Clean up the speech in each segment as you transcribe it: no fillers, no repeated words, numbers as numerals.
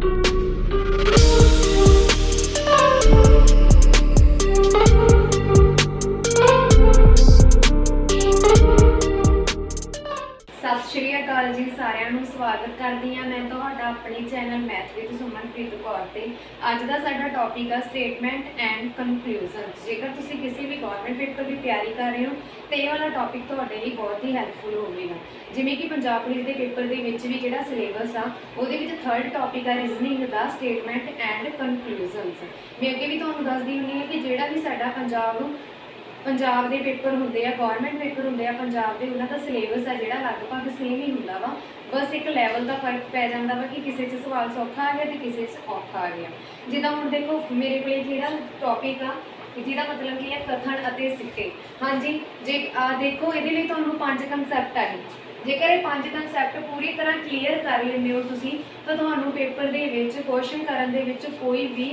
सत श्री अकाल जी सारिਆਂ ਨੂੰ स्वागत करती हाँ मैं ਤੁਹਾਡਾ ਆਪਣੇ channel math with Sumanpreet Kaur ਤੇ ਅੱਜ ਦਾ ਸਾਡਾ ਟੌਪਿਕ ਹੈ ਸਟੇਟਮੈਂਟ ਐਂਡ ਕਨਕਲੂਜਨ। ਜੇਕਰ ਤੁਸੀਂ ਕਿਸੇ ਵੀ ਗਵਰਨਮੈਂਟ ਪੇਪਰ ਦੀ ਤਿਆਰੀ ਕਰ ਰਹੇ ਹੋ ਤੇ ਇਹ ਵਾਲਾ ਟੌਪਿਕ ਤੁਹਾਡੇ ਲਈ ਬਹੁਤ ਹੀ ਹੈਲਪਫੁਲ ਹੋਵੇਗਾ। ਜਿਵੇਂ ਕਿ ਪੰਜਾਬ ਪੁਲਿਸ ਦੇ ਪੇਪਰ ਦੇ ਵਿੱਚ ਵੀ ਜਿਹੜਾ ਸਿਲੇਬਸ ਆ ਉਹਦੇ ਵਿੱਚ ਥਰਡ ਟੌਪਿਕ ਆ ਰੀਜ਼ਨਿੰਗ ਦਾ ਸਟੇਟਮੈਂਟ ਐਂਡ ਕਨਕਲੂਜਨਸ। ਮੈਂ ਅੱਗੇ ਵੀ ਤੁਹਾਨੂੰ ਦੱਸਦੀ ਹੁੰਦੀ ਹਾਂ ਕਿ ਜਿਹੜਾ ਵੀ ਸਾਡਾ पंजाब के पेपर होंगे आ गौरमेंट पेपर होंगे आ पंजाब के उन्होंने सिलेबस है जोड़ा लगभग सेम ही होंगे वा, बस एक लैवल का फर्क पै जाता वा कि किसी सवाल सौखा आ गया तो किसी औखा आ गया। जिदा हम देखो मेरे को जो टॉपिक आ जिसका मतलब की है कथन और सिक्के। हाँ जी जे देखो ये तो 5 कंसैप्ट आ गए। जेकर ये 5 कंसैप्ट पूरी तरह क्लीयर कर लेंगे हो तुसी तो तुहानू पेपर दे विच क्वेश्चन करन दे विच कोई भी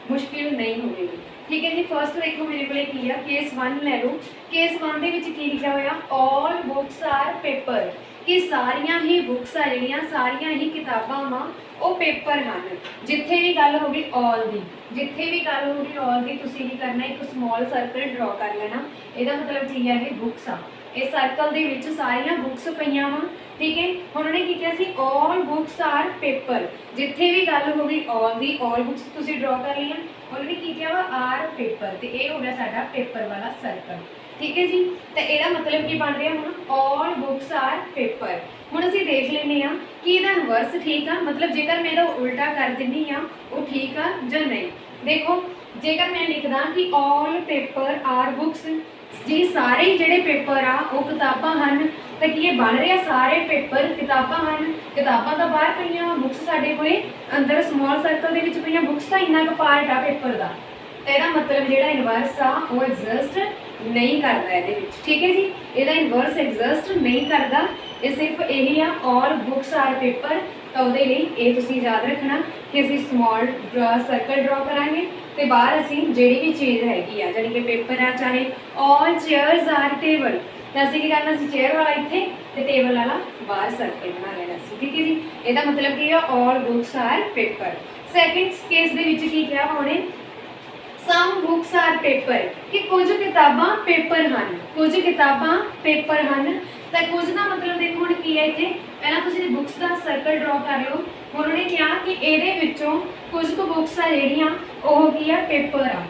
मुश्किल नहीं होगी। ठीक है जी। फर्स्ट देखो मेरे को की है केस 1 ले लो। केस 1 के की लिखा हुआ ऑल बुक्स आर पेपर कि सारिया ही बुक्स आ जड़ियाँ सारिया ही किताबां वा वो पेपर हैं। जिथे भी गल होगी ऑल दी, जिथे भी गल होगी ऑल दी तुसीं की करना एक स्मॉल सर्कल ड्रॉ कर लेना। इसका मतलब की है ये बुक्स आ इस सर्कल दे विच सारिया बुक्स पईयां वा। ठीक है। उन्होंने की किया सी ऑल बुक्स आर पेपर, जिथे भी गल होगी ऑल दी ऑल बुक्स तुसीं ड्रॉ कर लिया। उन्होंने की किया वा आर पेपर तो यह हो गया साडा पेपर वाला सर्कल। ठीक है जी। तो यदा मतलब की बन रहा हूँ ऑल बुक्स आर पेपर। हुण असीं देख लेने कि इहदा इनवर्स ठीक आ, मतलब जेकर मैं इहदा उल्टा कर दिंदी हाँ वो ठीक आ जां नहीं। देखो जेकर मैं लिखदा कि ऑल पेपर आर बुक्स जी सारे ही जिहड़े पेपर आ वो किताबां हन तो की बन रहा सारे पेपर किताबां हन। किताबां तो बाहर पईयां बुक्स साडे कोले अंदर स्मॉल सर्कल दे विच पईयां बुक्स का इन्ना क पार्ट आ पेपर का। तो यदा मतलब जिहड़ा इनवर्स आ वो एग्जिस्ट नहीं करता इहदे विच। ठीक है जी। इहदा इनवर्स एग्जिस्ट नहीं करता, ये सिर्फ यही आ ऑल बुक्स आर पेपर। तो उहदे लई ये तुसीं याद रखना कि असीं स्मॉल सर्कल ड्रॉ करांगे तो बाहर असीं जिहड़ी भी चीज़ हैगी आ जानी कि पेपर आ चाहे ऑल चेयर्स आर टेबल तो असीं की करना सी चेयर वाला इत्थे ते टेबल वाला बाहर सर्कल बना लेना सी। ठीक है जी। इहदा मतलब की है all books are paper. Second case दे विच की किया उन्हें सम बुक्स आर पेपर कि कुछ किताबां पेपर हैं, कुछ किताबां पेपर हैं। तो कुछ का मतलब देखो हुण की है इत्थे पहला तुसीं बुक्स का सर्कल ड्रॉ कर लो। उन्होंने कहा कि इहदे विचों कुछ कुछ बुक्स आ जिहड़ियां ओह की आ पेपर आ।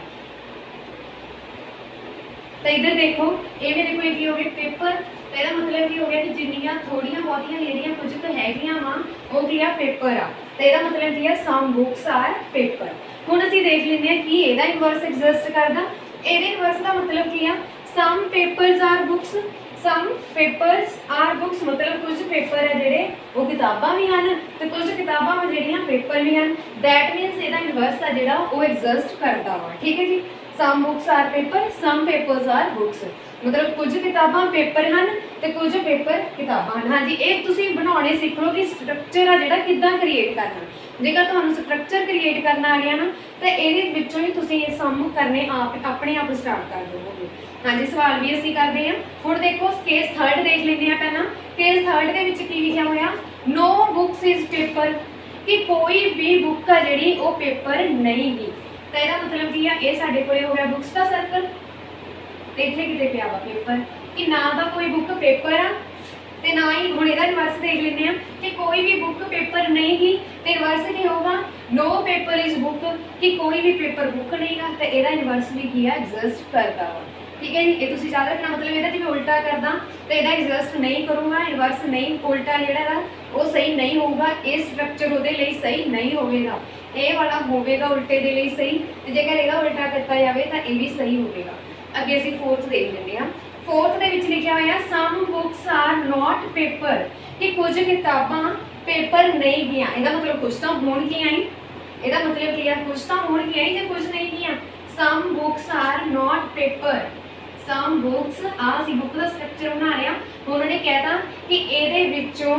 तो इधर देखो ये मेरे को की हो गया पेपर तो यह मतलब की हो गया कि जिन्नियां थोड़ियां बहुतियां जिहड़ियां कुछ तो हैगियां वा वो की आ पेपर आ। तो यह मतलब की है सम बुक्स आर पेपर। हुण असीं देख लैंदे हां कि इहदा इनवर्स एग्जिस्ट करदा। इहदे इनवर्स का मतलब की आ some papers are books, some papers are books मतलब कुछ पेपर है जिहड़े वो किताबां भी हैं तो कुछ किताबां जिहड़ियां पेपर भी हैं। दैट मीनस इहदा इनवर्स आ जिहड़ा वो एग्जिस्ट करदा वा। ठीक है जी। Some books are paper some papers are books मतलब कुछ किताबां पेपर हैं तो कुछ पेपर किताबां हैं। हाँ जी। ये तुसीं बनाने सीख लो कि स्ट्रक्चर आ जिहड़ा किद्दां क्रिएट करना। जेकर तुहानूं स्ट्रक्चर क्रिएट करना आ गया ना तो ये विचों ही तुसीं ये सम करने आप अपने आप स्टार्ट कर दोगे। हाँ जी। सवाल भी असीं करते हैं। हुण देखो केस थर्ड देख लेंगे पहला। केस थर्ड के विच की लिखिया होया नो बुक्स इज पेपर कि कोई भी बुक आ जिहड़ी वो पेपर नहीं गी। तो यह मतलब की है ये साडे कोले हो गया बुक्स का सर्कल तो इत्थे किते पिया वा पेपर कि ना तो कोई बुक पेपर आ ते ना ही हुण इहदा इनवर्स देख लैंदे आ कि कोई भी बुक पेपर नहीं गी तो इनवर्स की होगा नो पेपर इज बुक कि कोई भी पेपर बुक नहीं गा तो इहदा इनवर्स भी की है एग्जिस्ट करता वा। ठीक है जी। ये तुसीं याद रखना मतलब इहदा जे मैं उल्टा करदा तो इहदा एग्जिस्ट नहीं करूँगा, इनवर्स नहीं उल्टा जिहड़ा वो सही नहीं होगा, ये स्ट्रक्चर उहदे लई सही नहीं होगा, ये वाला होगा उल्टे दे लई सही तो जेकर इहदा उल्टा किया जाए तो यह भी सही होगा। अगे असीं फोर्थ देख लैंदे हां। फोर्थ दे विच लिखिया होया some books are not paper कि कुछ किताबां पेपर नहीं गियां। इहदा मतलब कुछ तो होणगियां ही, इहदा मतलब की है कुछ तो होणगियां ही ते कुछ नहीं गियां। Some books are not paper some books असीं बुक का स्ट्रक्चर बना रहे हैं। उन्होंने कहता कि इहदे विचों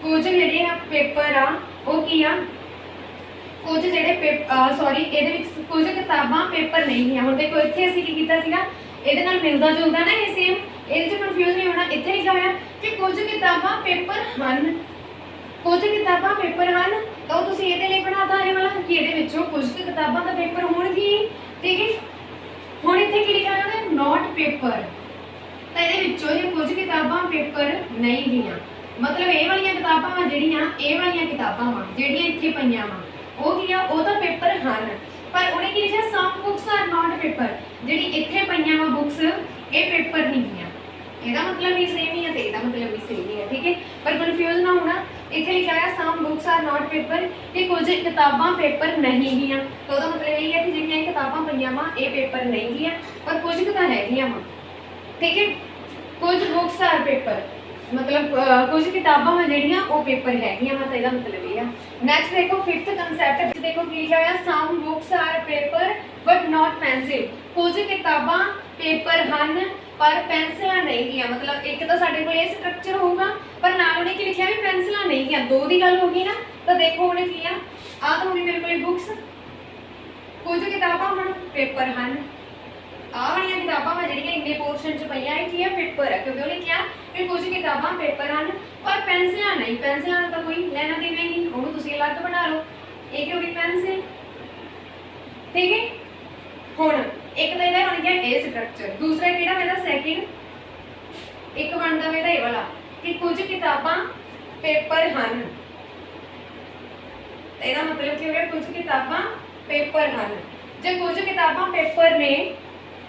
कुछ जिहड़े पेपर आ वो की आ कुछ जिहड़े सॉरी इहदे विच कुछ किताबां पेपर नहीं है। हुण देखो इत्थे असीं की कीता सीगा इहदे नाल मिलदा जुलदा ना ये सेम इहदे च कन्फ्यूज नहीं होना। इत्थे लिखिया होया कि कुछ किताबां पेपर हन, कुछ किताबां पेपर हन तो तुसीं इहदे लई बनाता कि ये कुछ किताबों का पेपर होगी, ठीक है। हुण इत्थे की लिखा है नॉट पेपर, तो ये कुछ किताबां पेपर नहीं गियां, मतलब ये वाली किताबां वा जिहड़ियां ये वाली किताबां वा जिहड़ियां इत्थे पईयां वा वो की आ वो तो पेपर हन, पर उन्हें की लिखा some books are not paper, जिहड़ी इत्थे पईयां वा बुक्स ये पेपर नहीं गियां। ਇਹਦਾ मतलब भी सेम ही है तो ਇਹਦਾ मतलब भी सेम ही है, ठीक है। पर कन्फ्यूज ना होना, इत्थे लिखा है some books are not paper कि कुछ किताबां पेपर नहीं गियां, तो ਉਹਦਾ मतलब यही है कि जिहड़ियां किताबां पईयां वा ये पेपर नहीं गियां पर कुछ कितां हैगियां वा, ठीक है। कुछ बुक्स आर पेपर मतलब कुछ किताबां वा जिहड़ियां वो पेपर हैगियां वा, तो ਇਹਦਾ मतलब ये है। नेक्स्ट देखो फिफ्थ कंसेप्ट, देखो की लिखा है some books are paper but not pencil, कुछ किताबां पेपर हन पर पेंसिलां नहीं गियां, मतलब एक तो साडे कोल ये स्ट्रक्चर होगा पर नाल उन्हें की लिखा भी पेंसिलां नहीं गियां, दो दी गल होगी ना। तो देखो उन्हें की आ तो हुणे मेरे कोल बुक्स कुछ किताबां हुण पेपर हन, आ वाली किताबां वा जिहड़ियां इन्ने पोर्शन च पईयां ये की है पेपर है, क्योंकि उन्हें क्या कि कुछ किताबां पेपर हन पर पेंसिलां नहीं, पेंसिलां दा कोई लेना देना ही नहीं, उहनूं तुसीं अलग बना लो, ये की होगी पेंसिल, ठीक है। हुण एक तो इहदा बन गया ये स्ट्रक्चर, दूसरा किहड़ा मेरा सेकंड एक बनदा मेरा ये वाला कि कुछ किताबां पेपर हन, ਇਹਦਾ मतलब ਕੀ हो गया कुछ किताबां पेपर हन। जे कुछ किताबां पेपर ने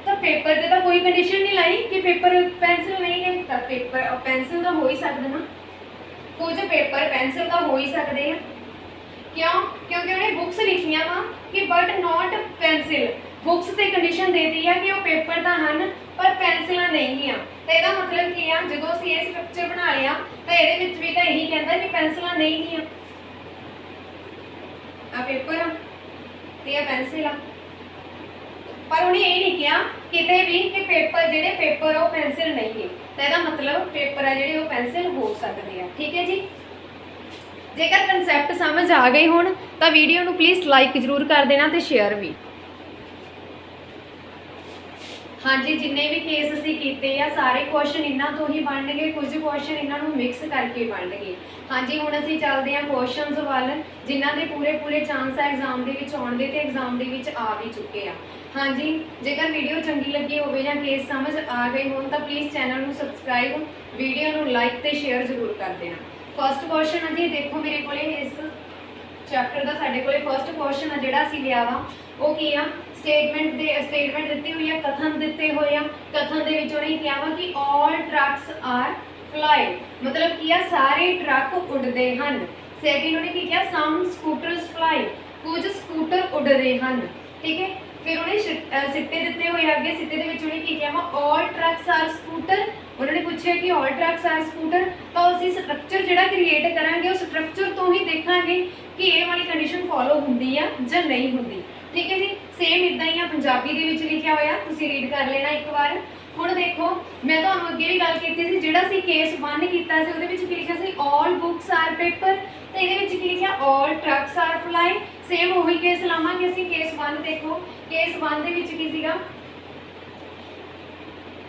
तो पेपर ते तो कोई कंडीशन नहीं लाई कि पेपर पेंसिल नहीं है, तो पेपर पेंसिल तो हो ही सकदा ना, कुछ पेपर पेंसिल तो हो ही सकते हैं, क्यों क्योंकि उन्हें बुक्स लिखियां वा कि बट नॉट पेंसिल, बुक्स ते कंडीशन दे दी है कि वो पेपर तो हन पर पेंसिलां नहीं गियां, तो ਇਹਦਾ मतलब ਕੀ ਆ ਜਦੋਂ ਅਸੀਂ ਇਹ ਸਟਰਕਚਰ ਬਣਾ ਲਿਆ ਤਾਂ ਇਹਦੇ ਵਿੱਚ ਵੀ ਤਾਂ ਇਹੀ ਕਹਿੰਦਾ ਕਿ ਪੈਨਸਿਲਾਂ ਨਹੀਂ ਗਈਆਂ, ਆ ਪੇਪਰ ਆ ਤੇ ਆ ਪੈਨਸਿਲ ਆ, ਪਰ ਉਹਨੇ ਇਹ ਨਹੀਂ ਕਿਹਾ ਕਿਤੇ ਵੀ ਕਿ ਪੇਪਰ ਜਿਹੜੇ ਪੇਪਰ ਉਹ ਪੈਨਸਿਲ ਨਹੀਂ ਹੈ, ਤਾਂ ਇਹਦਾ मतलब ਪੇਪਰ ਆ ਜਿਹੜੇ ਉਹ ਪੈਨਸਿਲ ਹੋ ਸਕਦੇ ਆ, ਠੀਕ ਹੈ ਜੀ। ਜੇਕਰ ਕਨਸੈਪਟ ਸਮਝ ਆ ਗਏ ਹੋਣ ਤਾਂ ਵੀਡੀਓ ਨੂੰ ਪਲੀਜ਼ ਲਾਈਕ ਜ਼ਰੂਰ ਕਰ ਦੇਣਾ ਤੇ ਸ਼ੇਅਰ ਵੀ। हाँ जी, जिन्ने भी केस असी कीते आ सारे क्वेश्चन इन्हां तो ही बनणगे, कुछ क्वेश्चन इन्हां नूं मिक्स करके बनणगे। हाँ जी, हुण असी चलदे हां क्वेश्चनस वल जिन्हां दे पूरे पूरे चांस है एग्जाम दे विच आउण दे ते एग्जाम दे विच आ भी चुके आ। हाँ जी, जेकर वीडियो चंगी लगी होवे जां केस समझ आ गए होण तां प्लीज़ चैनल नूं सबसक्राइब, वीडियो नूं लाइक ते शेयर जरूर कर देना। फर्स्ट क्वेश्चन है जी, देखो मेरे कोले इस चैप्टर का साडे कोले फर्स्ट क्वेश्चन है जिहड़ा असीं लिया वा वो की आ स्टेटमेंट दी हुई है, कथन दिते हुए हैं, कथन दे विच उन्हें क्या वा कि ऑल ट्रक्स आर फ्लाई, मतलब की आ सारे ट्रक उड़ते हैं। सैकेंड उन्हें की किया सम स्कूटर्स फ्लाई, कुछ स्कूटर उड़ते हैं, ठीक है। फिर उन्हें सिट्टे दिते हुए आगे सिट्टे दे विच उन्हें की किया वा ऑल ट्रक्स आर स्कूटर, उन्होंने पूछा कि ऑल ट्रक्स आर स्कूटर, तो असीं स्ट्रक्चर जिहड़ा क्रिएट करांगे उस स्ट्रक्चर तो ही देखांगे कि ये वाली कंडीशन फॉलो हुंदी आ जां नहीं हुंदी, ठीक है जी। सेम इदा ही पंजाबी दे विच लिखिया होया, तुसीं रीड कर लेना एक बार। हुण देखो मैं तुहानूं अगे भी गल कीती सी, जिहड़ा असीं केस 1 कीता सी उहदे विच की लिखिया सी ऑल बुक्स आर पेपर, ते इहदे विच की लिखिया all trucks are fly. Same ओही केस लावांगे असीं केस 1, देखो केस 1 दे विच की सीगा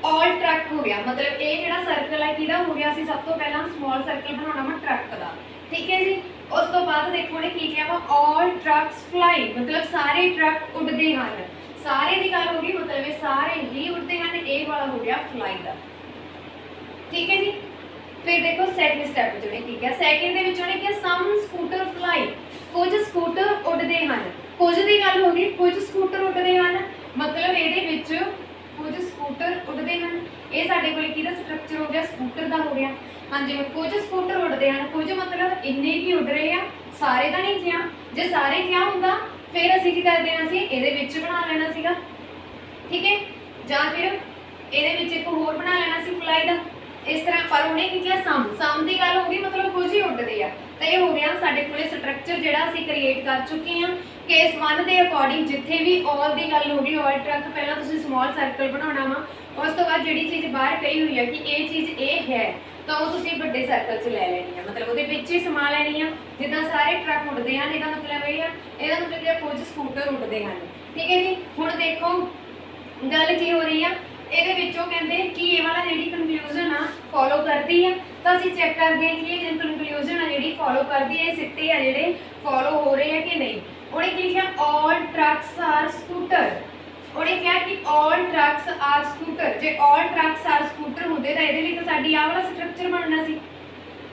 ऑल ट्रक हो गया, मतलब ये जिहड़ा सर्कल है किहदा हो गया, असीं सब तो पहला स्मॉल सर्कल बनाउणा वा ट्रक दा, ठीक है जी। उस तो बाद देखो उन्हें की किया वा ऑल ट्रक्स फ्लाई, मतलब सारे ट्रक उड़ते हैं, सारे की गल होगी, मतलब ये सारे ही उड़ते हैं, ये वाला हो गया फ्लाई का, ठीक है जी। फिर देखो सैकेंड स्टैप जो की किया, सैकेंड दे विच उन्हें किया सम स्कूटर फ्लाई, कुछ स्कूटर उड़ते हैं, कुछ की गल होगी कुछ स्कूटर उड़ते हैं, मतलब ये कुछ स्कूटर उड़ते हैं, ये साडे कोल किहदा स्ट्रक्चर हो गया स्कूटर का हो गया। हाँ जी, कुछ स्कूटर उड़ते हैं, कुछ मतलब इन्ने की उड़ रहे हैं, सारे तो नहीं किया, जे सारे क्या होंदा फिर असीं की कर देना सी इहदे विच बना लेना सीगा, ठीक है, जां फिर इहदे विच एक होर बना लेना सी फ्लाई दा, इस तरह। पर उन्हें की किया सम की गल होगी, मतलब कुछ ही उड़ते हैं, तो ये हो गया साडे कोले स्ट्रक्चर जिहड़ा असीं क्रिएट कर चुके हैं। केस 1 के अकॉर्डिंग जिथे भी ऑल की गल होगी ऑल ट्रक पहला तुसीं स्मॉल सर्कल बनाना वा, उस तो बाद जिहड़ी चीज़ बाहर कही हुई है कि ये चीज़ ये है तो वो तुसीं बड़े सर्कल च लै लैनी है, मतलब वो ही समा लैनी है। जिद्दां सारे ट्रक उड़ते हैं, इसका मतलब ये है, इसका मतलब कि कुछ स्कूटर उड़ते हैं, ठीक है जी। हुण देखो गल की हो रही है, ये कहते कि ये वाला जी कंक्लूजन आ फॉलो करती है, तो असीं चैक करते हैं कि ये कंक्लूजन आ जी फॉलो करती है, सिट्टे आ जिहड़े फॉलो हो रहे हैं कि नहीं। ਉਹਨੇ ਕੀ ਲਿਖਿਆ all trucks are scooter। ਉਹਨੇ ਕਿਹਾ ਕਿ all trucks are scooter। ਜੇ all trucks are scooter ਹੁੰਦੇ ਤਾਂ ਇਹਦੇ ਲਈ ਤਾਂ ਸਾਡੀ ਆਹ ਵਾਲਾ ਸਟਰਕਚਰ ਬਣਨਾ ਸੀ,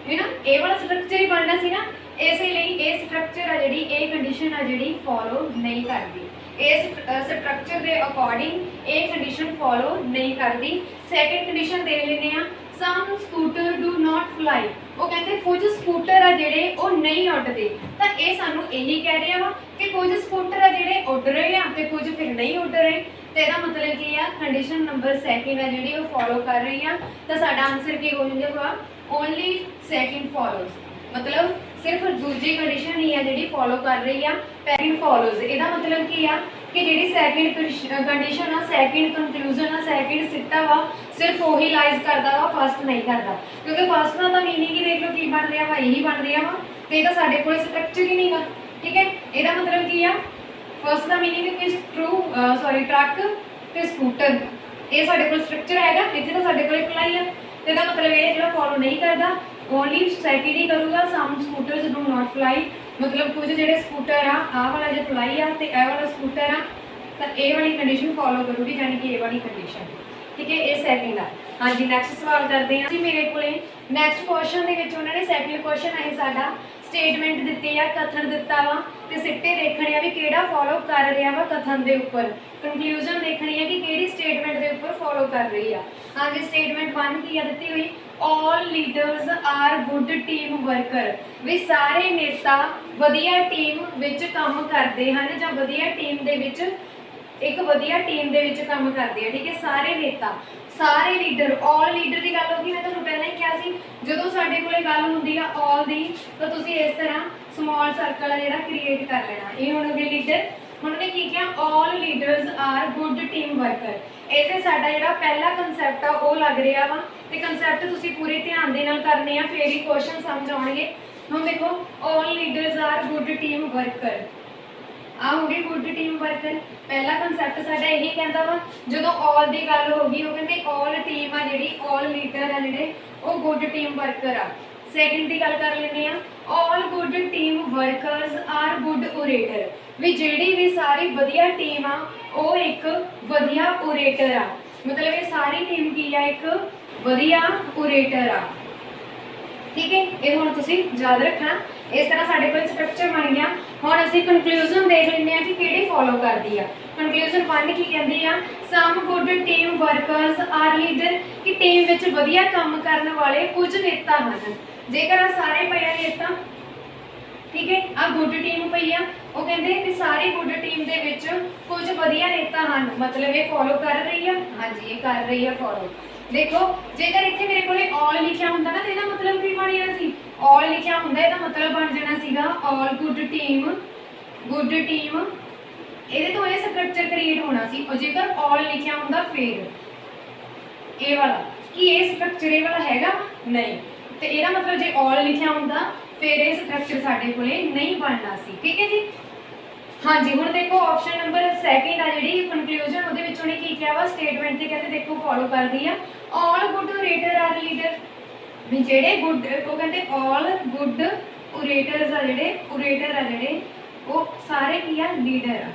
है ना, ਇਹ ਵਾਲਾ ਸਟਰਕਚਰ ਹੀ ਬਣਨਾ ਸੀ ਨਾ। ਇਸੇ ਲਈ ਇਹ ਸਟਰਕਚਰ ਆ ਜਿਹੜੀ, ਇਹ ਕੰਡੀਸ਼ਨ ਆ ਜਿਹੜੀ ਫੋਲੋ ਨਹੀਂ ਕਰਦੀ। ਇਸ ਸਟਰਕਚਰ ਦੇ ਅਕੋਰਡਿੰਗ ਇਹ ਕੰਡੀਸ਼ਨ ਫੋਲੋ ਨਹੀਂ ਕਰਦੀ। ਸੈਕਿੰਡ ਕੰਡੀਸ਼ਨ ਦੇਖ ਲੈਂਦੇ ਆ, ਸਮ ਸਕੂਟਰ ਡੂ ਨਾਟ ਫਲਾਈ। ਉਹ ਕਹਿੰਦੇ ਕੁਝ ਸਕੂਟਰ ਆ ਜਿਹੜੇ ਉਹ ਨਹੀਂ ਉੱਡਦੇ। ਤਾਂ ਇਹ ਸਾਨੂੰ ਇਹੀ ਕਹਿ ਰਿਹਾ ਵਾ ਕਿ ਕੁਝ ਸਕੂਟਰ ਆ ਜਿਹੜੇ ਉੱਡ ਰਹੇ ਆ ਤੇ ਕੁਝ ਫਿਰ ਨਹੀਂ ਉੱਡ ਰਹੇ। ਤੇ ਇਹਦਾ ਮਤਲਬ ਕੀ ਆ, ਕੰਡੀਸ਼ਨ ਨੰਬਰ ਸੈਕਿੰਡ ਆ ਜਿਹੜੀ ਉਹ ਫੋਲੋ ਕਰ ਰਹੀ ਆ। ਤਾਂ ਸਾਡਾ ਆਨਸਰ ਕੀ ਹੋ ਜਾਊਗਾ, ਓਨਲੀ ਸੈਕਿੰਡ ਫੋਲੋਜ਼। मतलब सिर्फ दूसरी कंडीशन ही है जी फॉलो कर रही है, पैरेंट फॉलोज। ਇਹਦਾ मतलब की है कि ਜਿਹੜੀ सैकेंड कंडीशन आ, सैकेंड कंक्लूजन आ, सैकेंड सिट्टा वा सिर्फ वही लाइज करता वा, फस्ट नहीं करता। क्योंकि फस्ट का तो मीनिंग ही देख लो की बन रहा वा, यही बन रहा वा, तो यह साढ़े को स्ट्रक्चर ही नहीं गा। ठीक है, ਇਹਦਾ मतलब की है फस्ट का मीनिंग कि ट्रू ट्रक ते स्कूटर, ये साढ़े को स्ट्रक्चर हैगा, इतने तो साढ़े को फ्लाई है। तो ਇਹਦਾ मतलब ये जो फॉलो नहीं करता, ओनली सैकेंड ही करूँगा। Some scooters do not fly, मतलब कुछ जो स्कूटर आ वाला जो फ्लाई आ तो यह वाला स्कूटर आ, तो ये वाली कंडीशन फॉलो करूँगी, यानी कि ये वाली कंडीशन। ठीक है, ये सैकेंड आ। हाँ जी, नैक्सट सवाल करते हैं जी। मेरे को नैक्सट क्वेश्चन के उन्होंने सैकेंड क्वेश्चन है साडा स्टेटमेंट दी है, कथन दिता वा, तो सिट्टे देखने आ भी किहड़ा फॉलो कर रहा वा कथन के उपर। कंक्लूजन देखनी है कि किहड़ी स्टेटमेंट के उपर फॉलो कर रही है। हाँ जी, स्टेटमेंट 1 की है दी हुई, all leaders are good team worker. भी सारे नेता वधिया टीम विच काम करते हैं, जां वधिया टीम दे विच एक वधिया टीम दे विच काम करते हैं। ठीक है, सारे नेता, सारे लीडर, ऑल लीडर की गल होगी। मैं तुहानूं पहलां ही कहा सी, जदों साडे कोले गल हुंदी आ ऑल दी, तो तुसीं इस तरह स्मॉल सर्कल आ जिहड़ा क्रिएट कर लेना। ये हुण हो गए लीडर। उन्होंने की किया, all leaders are good team worker. इहते साडा जिहड़ा पहला कंसैप्ट आ वो लग रहा वा, ते कंसैप्ट तुसीं पूरे ध्यान दे नाल करने आ, फिर ही क्वेश्चन समझ आउणगे। हुण देखो, all leaders are good team worker, आ हो गई गुड टीम वर्कर। पहला कंसैप्ट साडा यही कहता वा, जदों ऑल दी गल होगी वो कहंदे ऑल टीम आ जिहड़ी, ऑल लीडर आ जिहड़े वो गुड टीम वर्कर आ। सैकेंड की गल कर लेंगे, all good team workers are good orator. भी जिहड़ी भी सारी वधिया टीम आ वो एक वधिया ओरेटर आ, मतलब ये सारी टीम की आ एक वधिया ओरेटर आ। ठीक है, ये हुण तुसीं याद रखना। इस तरह साडे कोल स्ट्रक्चर बन गया। हुण असीं कंक्लूजन देख लैंदे आ कि किहड़ी फॉलो करदी आ। कंक्लूजन 1 की कहंदी आ, some good team workers are leader, कि टीम विच वधिया काम करन वाले कुछ नेता हन। जेकर आ सारे पए नेता, ठीक है, आ गुड टीम पई आ, वो कहंदे कि सारी गुड टीम दे विच कुछ वधिया नेता हन, मतलब ये फॉलो कर रही है। हाँ जी, ये कर रही है फॉलो। देखो, जेकर इत्थे मेरे कोले ऑल लिखिया हुंदा ना, तो इहदा मतलब की बन जाना सी, ऑल लिखिया हुंदा इहदा मतलब बन जाना सीगा all good team, good team. इहदे तो ये स्ट्रक्चर क्रिएट होना सी। और जेकर ऑल लिखिया हुंदा फिर ये वाला, कि ये स्ट्रक्चर ये वाला हैगा नहीं, तो इहदा मतलब जे ऑल लिखिया हुंदा फिर ये स्ट्रक्चर साडे कोले नहीं बनना सी। ठीक है जी। हाँ जी, हुण देखो ऑप्शन नंबर सैकेंड आ जिहड़ी कंक्लूजन उहदे विच उहने की किया वा, स्टेटमेंट ते कहते देखो फॉलो करदी आ, all good orator are leader. भी जिहड़े गुड, वो कहते ऑल गुड ओरेटर्स आ जिहड़े, ओरेटर आ जिहड़े वो सारे की आ लीडर आ।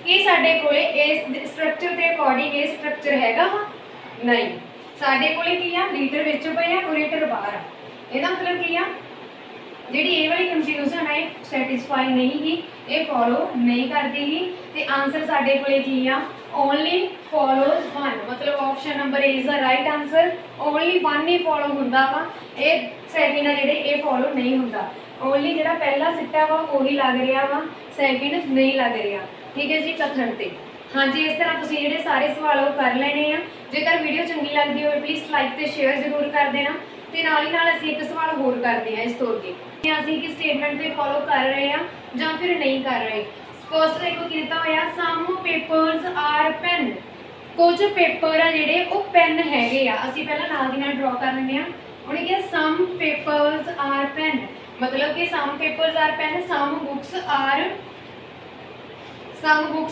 ये साडे कोले इस स्ट्रक्चर के अकॉर्डिंग ये स्ट्रक्चर हैगा वा नहीं, साडे कोले की आ लीडर विच पए आ, ओरेटर बाहर आ। इहदा मतलब की आ, जिहड़ी ये वाली कंफ्यूजन है सैटिस्फाई नहीं की, ये फॉलो नहीं करती ही। ते आंसर साडे कोले की आ, ओनली फॉलोज 1, मतलब option number A is the right answer. Only 1 he follow हुंदा वा, ये सैकेंड आ जिहड़े ये फॉलो नहीं हुंदा। ओनली जिहड़ा पहला सिट्टा वा वही लग रहा वा, सैकेंड नहीं लग रहा। ठीक है जी, कथन ते। हाँ जी, इस तरह तुसीं जिहड़े सारे सवाल कर लेने आ। जेकर वीडियो चंगी लगती हो प्लीज़ लाइक ते शेयर जरूर कर देना। ते नाल ही नाल असीं एक सवाल होर करते हैं इस तो अगे, असीं कि स्टेटमेंट पे फॉलो कर रहे हैं जां फिर नहीं कर रहे। फर्स्ट देखो कि दिता होया, सम पेपर्स आर पेन। कुछ पेपर आ जिहड़े वो पेन हैगे आ। असीं पहलां नाल दी नाल ड्रॉ कर लैंदे आ। उहने कहा सम पेपर्स आर पेन, मतलब कि some papers are pen, some books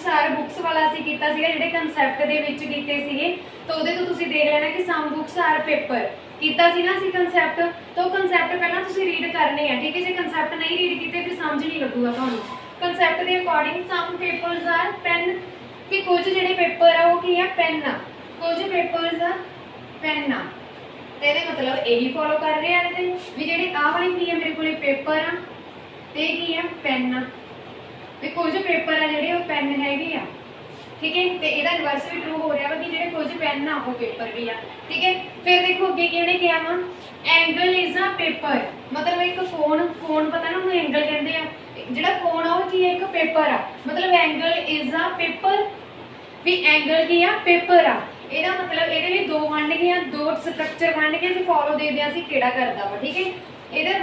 are books वाला असीं कीता सीगा, जिहड़े कंसैप्ट दे विच कीते सीगे। तो उहदे तो तुसीं देख लेना कि सम बुक्स आर पेपर कीता सी ना असीं कंसैप्ट। तो कंसैप्ट पहलां तुसीं रीड करने आ। ठीक है, जे कंसैप्ट नहीं रीड कीते फिर समझ नहीं लगूगा तुहानूं। ਕਨਸੈਪਟ ਦੇ ਅਕੋਰਡਿੰਗ ਸਮ ਪੇਪਰਸ ਆਰ ਪੈਨ, ਕਿ ਕੁਝ ਜਿਹੜੇ ਪੇਪਰ ਆ ਉਹ ਕੀ ਆ, ਪੈਨ ਆ, ਕੁਝ ਪੇਪਰਸ ਆ ਪੈਨ ਆ। ਤੇ ਇਹਦੇ ਮਤਲਬ ਇਹੀ ਫੋਲੋ ਕਰ ਰਹੇ ਆ ਇਹਦੇ ਵੀ ਜਿਹੜੇ ਆਹ ਵਾਲੀ ਕੀ ਆ ਮੇਰੇ ਕੋਲੇ ਪੇਪਰ ਆ ਤੇ ਕੀ ਆ, ਪੈਨ ਆ, ਤੇ ਕੁਝ ਪੇਪਰ ਆ ਜਿਹੜੇ ਉਹ ਪੈਨ ਹੈਗੇ ਆ। ठीक है, तो यदा रिवर्स भी ट्रू हो रहा है कि जो कुछ पेन आ वो पेपर भी आ। ठीक है, फिर देखो अगे कि क्या वा, एंगल इज अ पेपर, मतलब एक कोण, कोण पता ना एंगल कहते हैं, जो कोण आ वो एक पेपर आ, मतलब एंगल इज अ पेपर, भी एंगल की आ पेपर आ। ਇਹਦਾ मतलब ਇਹਦੇ ਵੀ ਦੋ ਬਣ ਗਏ, ਦੋ ਸਟਰਕਚਰ ਬਣ ਗਏ, ਅਸੀਂ ਫੋਲੋ ਦੇਖਦੇ ਹਾਂ ਅਸੀਂ ਕਿਹੜਾ ਕਰਦਾ ਵਾ। ਠੀਕ ਹੈ, ਇਹਦਾ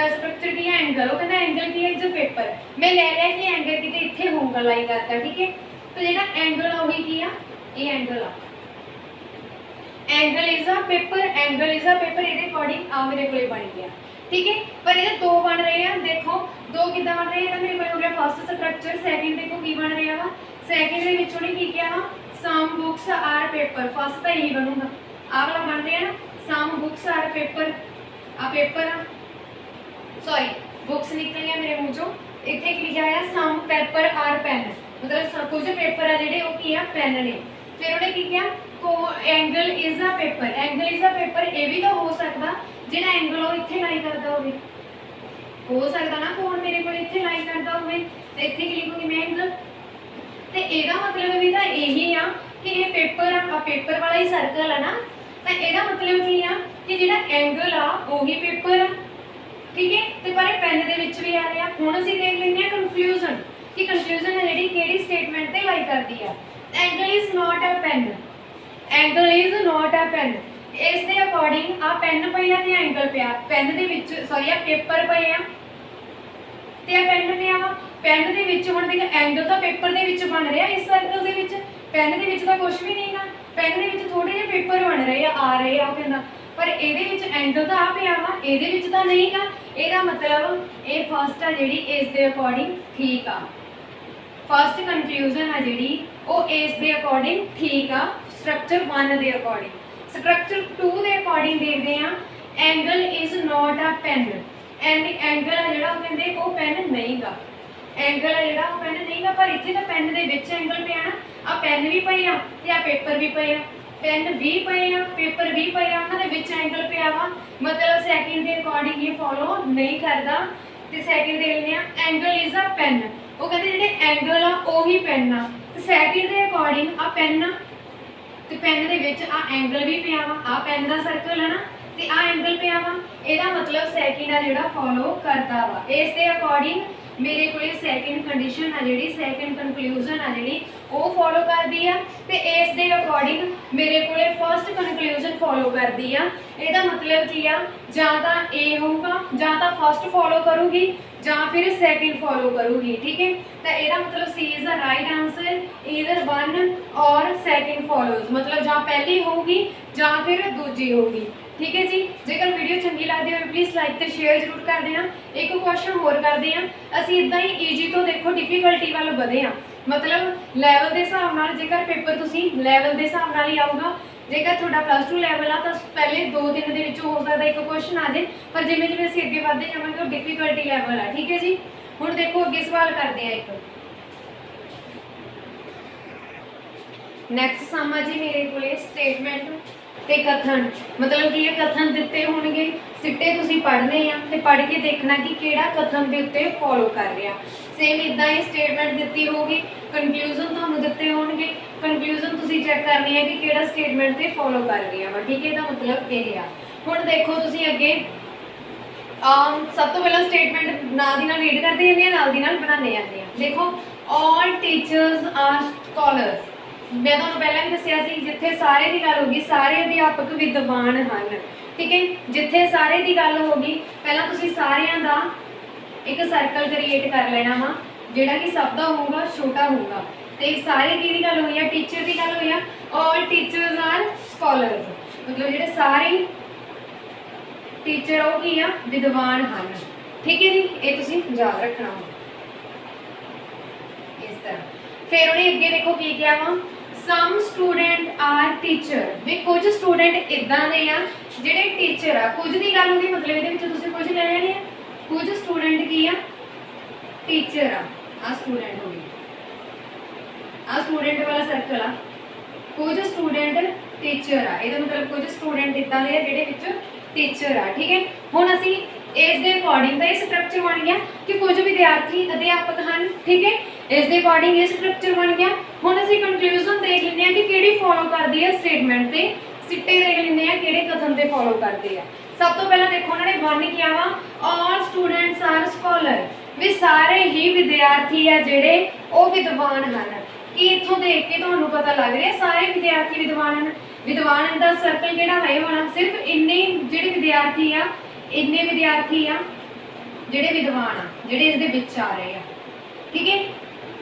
ਸਟਰਕਚਰ ਕੀ ਹੈ, एंगल, ਉਹ ਕਹਿੰਦਾ एंगल ਕੀ ਹੈ ਇਜ਼ ਅ पेपर, मैं ले लिया कि एंगल किते ਇੱਥੇ ਹੋਊਗਾ ਲਾਈ ਕਰਦਾ। ठीक है, तो ਜਿਹੜਾ एंगल आ वही की आ, ये एंगल आ, angle is a paper, angle is a paper ਇਹਦੇ ਅਕੋਰਡਿੰਗ ਆ ਮੇਰੇ ਕੋਲੇ ਬਣ ਗਿਆ। ठीक है, पर ਇਹਦੇ ਦੋ ਬਣ ਰਹੇ ਆ, ਦੇਖੋ ਦੋ ਕਿੱਦਾਂ ਬਣ ਰਹੇ ਆ, ਮੇਰੇ ਕੋਲ ਹੋ ਗਿਆ ਫਸਟ ਸਟਰਕਚਰ, ਸੈਕਿੰਡ ਦੇਖੋ ਕੀ ਬਣ ਰਿਹਾ ਵਾ, ਸੈਕਿੰਡ ਦੇ ਵਿੱਚ ਉਹਨੇ ਕੀ ਕਿਹਾ ਵਾ, ਸਮ ਬੁੱਕਸ ਆਰ ਪੇपर, फस्ट ਤਾਂ ਇਹੀ ਬਣੂਗਾ, ਆਹ ਵਾਲਾ ਬਣ ਰਿਹਾ ਨਾ, ਸਮ ਬੁੱਕਸ ਆਰ ਪੇपर, ਆ ਪੇपर ਆ, ਸੌਰੀ ਬੁੱਕਸ ਨਿਕਲ ਗਿਆ ਮੇਰੇ ਮੂੰਹ ਚੋਂ, ਇੱਥੇ ਕੀ ਲਿਖਿਆ ਹੈ, ਸਮ ਪੇपर ਆਰ ਪੈਨ, मतलब कुछ पेपर आ जिहड़े ओह की आ पेन ने। फिर उन्हें की किया, angle is a paper, angle is a paper, ये भी तो हो सकता जिहड़ा एंगल वो इत्थे लाई करदा होवे, हो सकता ना कोण मेरे को इत्थे लाई करदा होवे, ते इत्थे की लिखूंगी मैं एंगल, ते ਇਹਦਾ मतलब भी ਤਾਂ ਇਹੀ ਆ कि ये पेपर आ, पेपर वाला ही सर्कल है ना, तो ਇਹਦਾ मतलब ਕੀ ਆ कि ਜਿਹੜਾ एंगल आ ਉਹੀ पेपर आ। ठीक है, ਤੇ ਪਰ ਇਹ ਪੈਨ ਦੇ ਵਿੱਚ ਵੀ ਆ ਰਿਹਾ। ਹੁਣ ਅਸੀਂ ਦੇਖ ਲੈਂਦੇ ਆ ਕਨਫਿਊਜ਼ਨ, कि कंफ्यूजन है जी केड़ी स्टेटमेंट ते लाई करती है, angle is not a pen, angle is not a pen, इस दे अकॉर्डिंग आ पेन पिया ते एंगल पिया, पेन दे विच सॉरी आ पेपर पिया ते आ पेन पिया वा, पेन दे विच हुण देख एंगल तो पेपर दे विच बन रहा, इस सर्कल दे विच पेन दे विच तां कुछ भी नहीं गा, पेन दे विच थोड़े जिहे पेपर बन रहे आ रहे आ कहंदा, पर ਇਹਦੇ ਵਿੱਚ एंगल ਤਾਂ ਆ ਪਿਆ ਵਾ, ਇਹਦੇ ਵਿੱਚ ਤਾਂ ਨਹੀਂ ਗਾ। ਇਹਦਾ मतलब ਇਹ ਫਸਟ ਆ ਜਿਹੜੀ ਇਸ ਦੇ ਅਕੋਰਡਿੰਗ ਠੀਕ ਆ, फस्ट कन्फ्यूजन है जी वो इस दे अकॉर्डिंग ठीक आ, स्ट्रक्चर 1 दे अकॉर्डिंग। स्ट्रक्चर 2 दे अकॉर्डिंग देखते हैं, angle is not a pen, and angle है जिहड़ा कहंदे वो पेन नहीं गा, एंगल है जिहड़ा वो पेन नहीं गा, पर इत्थे तां पेन दे विच एंगल पिया ना, आ पेन भी पए आ ते आ पेपर भी पए आ, पेन भी पए आ पेपर भी पए आ, उन्हां दे विच एंगल पिया वा, मतलब सैकेंड दे अकॉर्डिंग ये फॉलो नहीं करदा। ते सैकेंड दे लैंदे आ एंगल इज अ पेन, वो कहते जिहड़े एंगल आ ओही पेन आ, ते सैकेंड दे अकॉर्डिंग आ पेन आ, ते पेन दे विच आ एंगल भी पिया वा, आ पेन दा सर्कल है ना, ते आ एंगल पिया वा, ਇਹਦਾ मतलब सैकेंड आ जिहड़ा फॉलो करदा वा। इस दे अकॉर्डिंग मेरे को सैकेंड कंडीशन आ जिहड़ी, सैकेंड कनक्लूजन आ जिहड़ी वो फॉलो करदी आ, ते इस दे अकॉर्डिंग मेरे को फस्ट कनक्लूजन फॉलो करदी आ। ਇਹਦਾ मतलब की आ, ਜਾਂ ਤਾਂ ए होगा, ਜਾਂ ਤਾਂ फस्ट फॉलो करूगी, ਜਾਂ फिर सैकेंड फॉलो करूगी। ठीक है, तो ਇਹਦਾ मतलब C is the right answer, either 1 और सैकेंड फॉलोज, मतलब ਜਾਂ पहली होगी ਜਾਂ फिर दूजी होगी। ठीक है जी, जेकर वीडियो चंगी लगती हो प्लीज़ लाइक तो शेयर जरूर कर देना। एक क्वेश्चन होर करते हैं, असी इदा ही ईजी तो देखो डिफिकल्टी वाल बढ़े हाँ, मतलब लैवल के हिसाब नाल, जेकर पेपर तुसी लैवल के हिसाब नाल ही आऊगा, जेकर थोड़ा +2 लैवल आ तो पहले 2 दिन के हो सकता एक क्वेश्चन आ जाए, पर जिमें जिमें असीं अगे बढ़ते जावांगे वो डिफिकल्टी लैवल है। ठीक है जी, हुण देखो अगे सवाल करते हैं एक नैक्सट सम जी मेरे को स्टेटमेंट ते कथन, मतलब कि कथन दिते होंगे, सिट्टे तुसीं पढ़ने आ ते पढ़ के देखना कि किहड़ा कथन दे उत्ते फॉलो कर रहा। सेम इदा ही स्टेटमेंट दी होगी, कनक्लूजन तुहानूं दिते होंगे, कनक्लूजन तुसीं चैक करनी है कि किहड़ा स्टेटमेंट ते फॉलो कर रहा वा। ठीक है, इसदा मतलब यह आ। हुण देखो तुसीं अगे सब तो पहला स्टेटमेंट नाल दी नाल रीड करते जांदे आ, नाल दी नाल बनाने जांदे आ। देखो ऑल टीचर्स आर स्कॉलर्स, मैं तुहानूं पहला भी दस्सिया सी, जिथे सारे की गल होगी सारे अध्यापक विद्वान हैं। ठीक है, जिथे सारे की गल होगी पहला तुसीं सारियां दा एक सर्कल क्रिएट कर लेना वा, जिहड़ा कि सब दा होगा छोटा होगा, तो सारे की गल हुई है, टीचर की गल हुई है, ऑल टीचर्स आर स्कॉलर्स, मतलब जिहड़े सारे टीचर वो की आ विद्वान हैं। ठीक है जी, ये तुसीं याद रखना इस तरह। फिर उन्हें अगे देखो की क्या वा, सम स्टूडेंट आर टीचर, भी कुछ स्टूडेंट इदां दे आ जिहड़े टीचर आ, कुछ की गल होगी मतलब ये कुछ ले लेने, कुछ स्टूडेंट की आ टीचर आ, आ स्टूडेंट हो गई, आ स्टूडेंट वाला सर्कल आ, कुछ स्टूडेंट टीचर आ, ये मतलब कुछ स्टूडेंट इदां दे जिहड़े विच टीचर आ। ठीक है, हुण असीं इस दे अकॉर्डिंग दा स्ट्रक्चर बन गया कि कुछ विद्यार्थी अध्यापक हैं। ठीक है, इस दे अकॉर्डिंग ये स्ट्रक्चर बन गया। हुण असीं कंक्लूजन देख लैंदे आ कि किहड़ी फॉलो करदी है स्टेटमेंट ते, सिट्टे देख लैंदे आ किहड़े कथन ते फॉलो करदी है। सब तो पहला देखो उन्होंने बन किया वा ऑल स्टूडेंट्स आर स्कॉलर, भी सारे ही विद्यार्थी है जिहड़े वो विद्वान हैं। कि इत्थों देख के तुहानूं पता लग रहा है सारे विद्यार्थी विद्वान हैं। विद्वान का सर्कल जिहड़ा है होना सिर्फ इन्ने जिहड़े विद्यार्थी आ, इन्ने विद्यार्थी आ जिहड़े विद्वान आ, जिहड़े इस दे विच आ रहे हैं। ठीक है,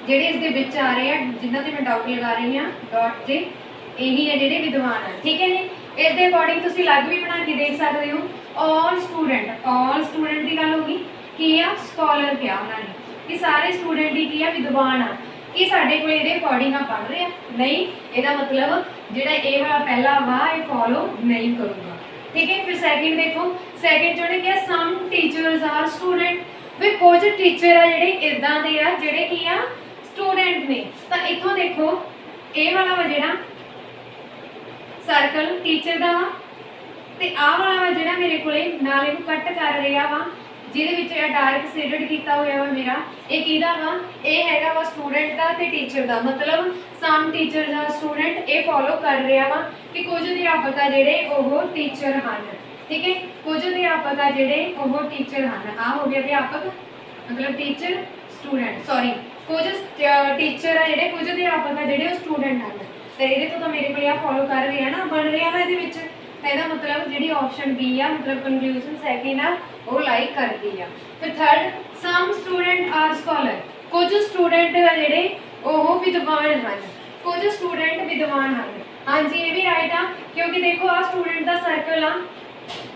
जिहड़े इस दे विच आ रहे हैं जिन्हां ते मैं डॉट लगा रही हां डॉट ते, यही है जिहड़े विद्वान हैं। ठीक है जी, इस दे अकॉर्डिंग तुसीं अलग भी बना के देख सकते हो। ऑल स्टूडेंट की गल होगी की आ स्कॉलर किया उन्होंने कि सारे स्टूडेंट ही की आ विद्वान आ। कि साडे कोल इहदे अकॉर्डिंग आ पढ़ रहे हैं नहीं, इहदा मतलब जिहड़ा ए वाला पहला वा ये फॉलो नहीं करूँगा। ठीक है, फिर सैकेंड देखो, सैकेंड जो क्या सम टीचर्स आर स्टूडेंट, फिर कुछ टीचर आ जिहड़े इदां दे आ जिहड़े की आ स्टूडेंट ने। तो इत्थों देखो ए वाला वा जिहड़ा सर्कल टीचर दा वा ते आ वाला वा जिहड़ा मेरे कोले नाल इहनूं कट कर रिहा वा जिहदे विच डार्क शेडेड कीता होया वा मेरा, ये किहदा वा ये हैगा वा स्टूडेंट दा ते टीचर दा। मतलब सम टीचर दा स्टूडेंट ये फॉलो कर रहा वा कि कुछ अध्यापक आ जिहड़े ओह टीचर हैं। ठीक है, कुछ अध्यापक आ जिहड़े ओह टीचर हैं। आ हो गया अध्यापक मतलब टीचर स्टूडेंट, सॉरी कुछ टीचर आ जिहड़े कुछ अध्यापक आ जिहड़े स्टूडेंट हैं। तो ये तो मेरे को फॉलो कर रहे हैं ना, बन रहा वा ये। ਇਹਦਾ मतलब जी ऑप्शन बी आ मतलब कंक्लूजन सैकेंड आ वो लाइक करती है। फिर third some student are scholar, कुछ स्टूडेंट जिहड़े वो विद्वान हैं, कुछ स्टूडेंट विद्वान हैं। हाँ जी, ये भी राइट आ क्योंकि देखो आ स्टूडेंट का सर्कल आ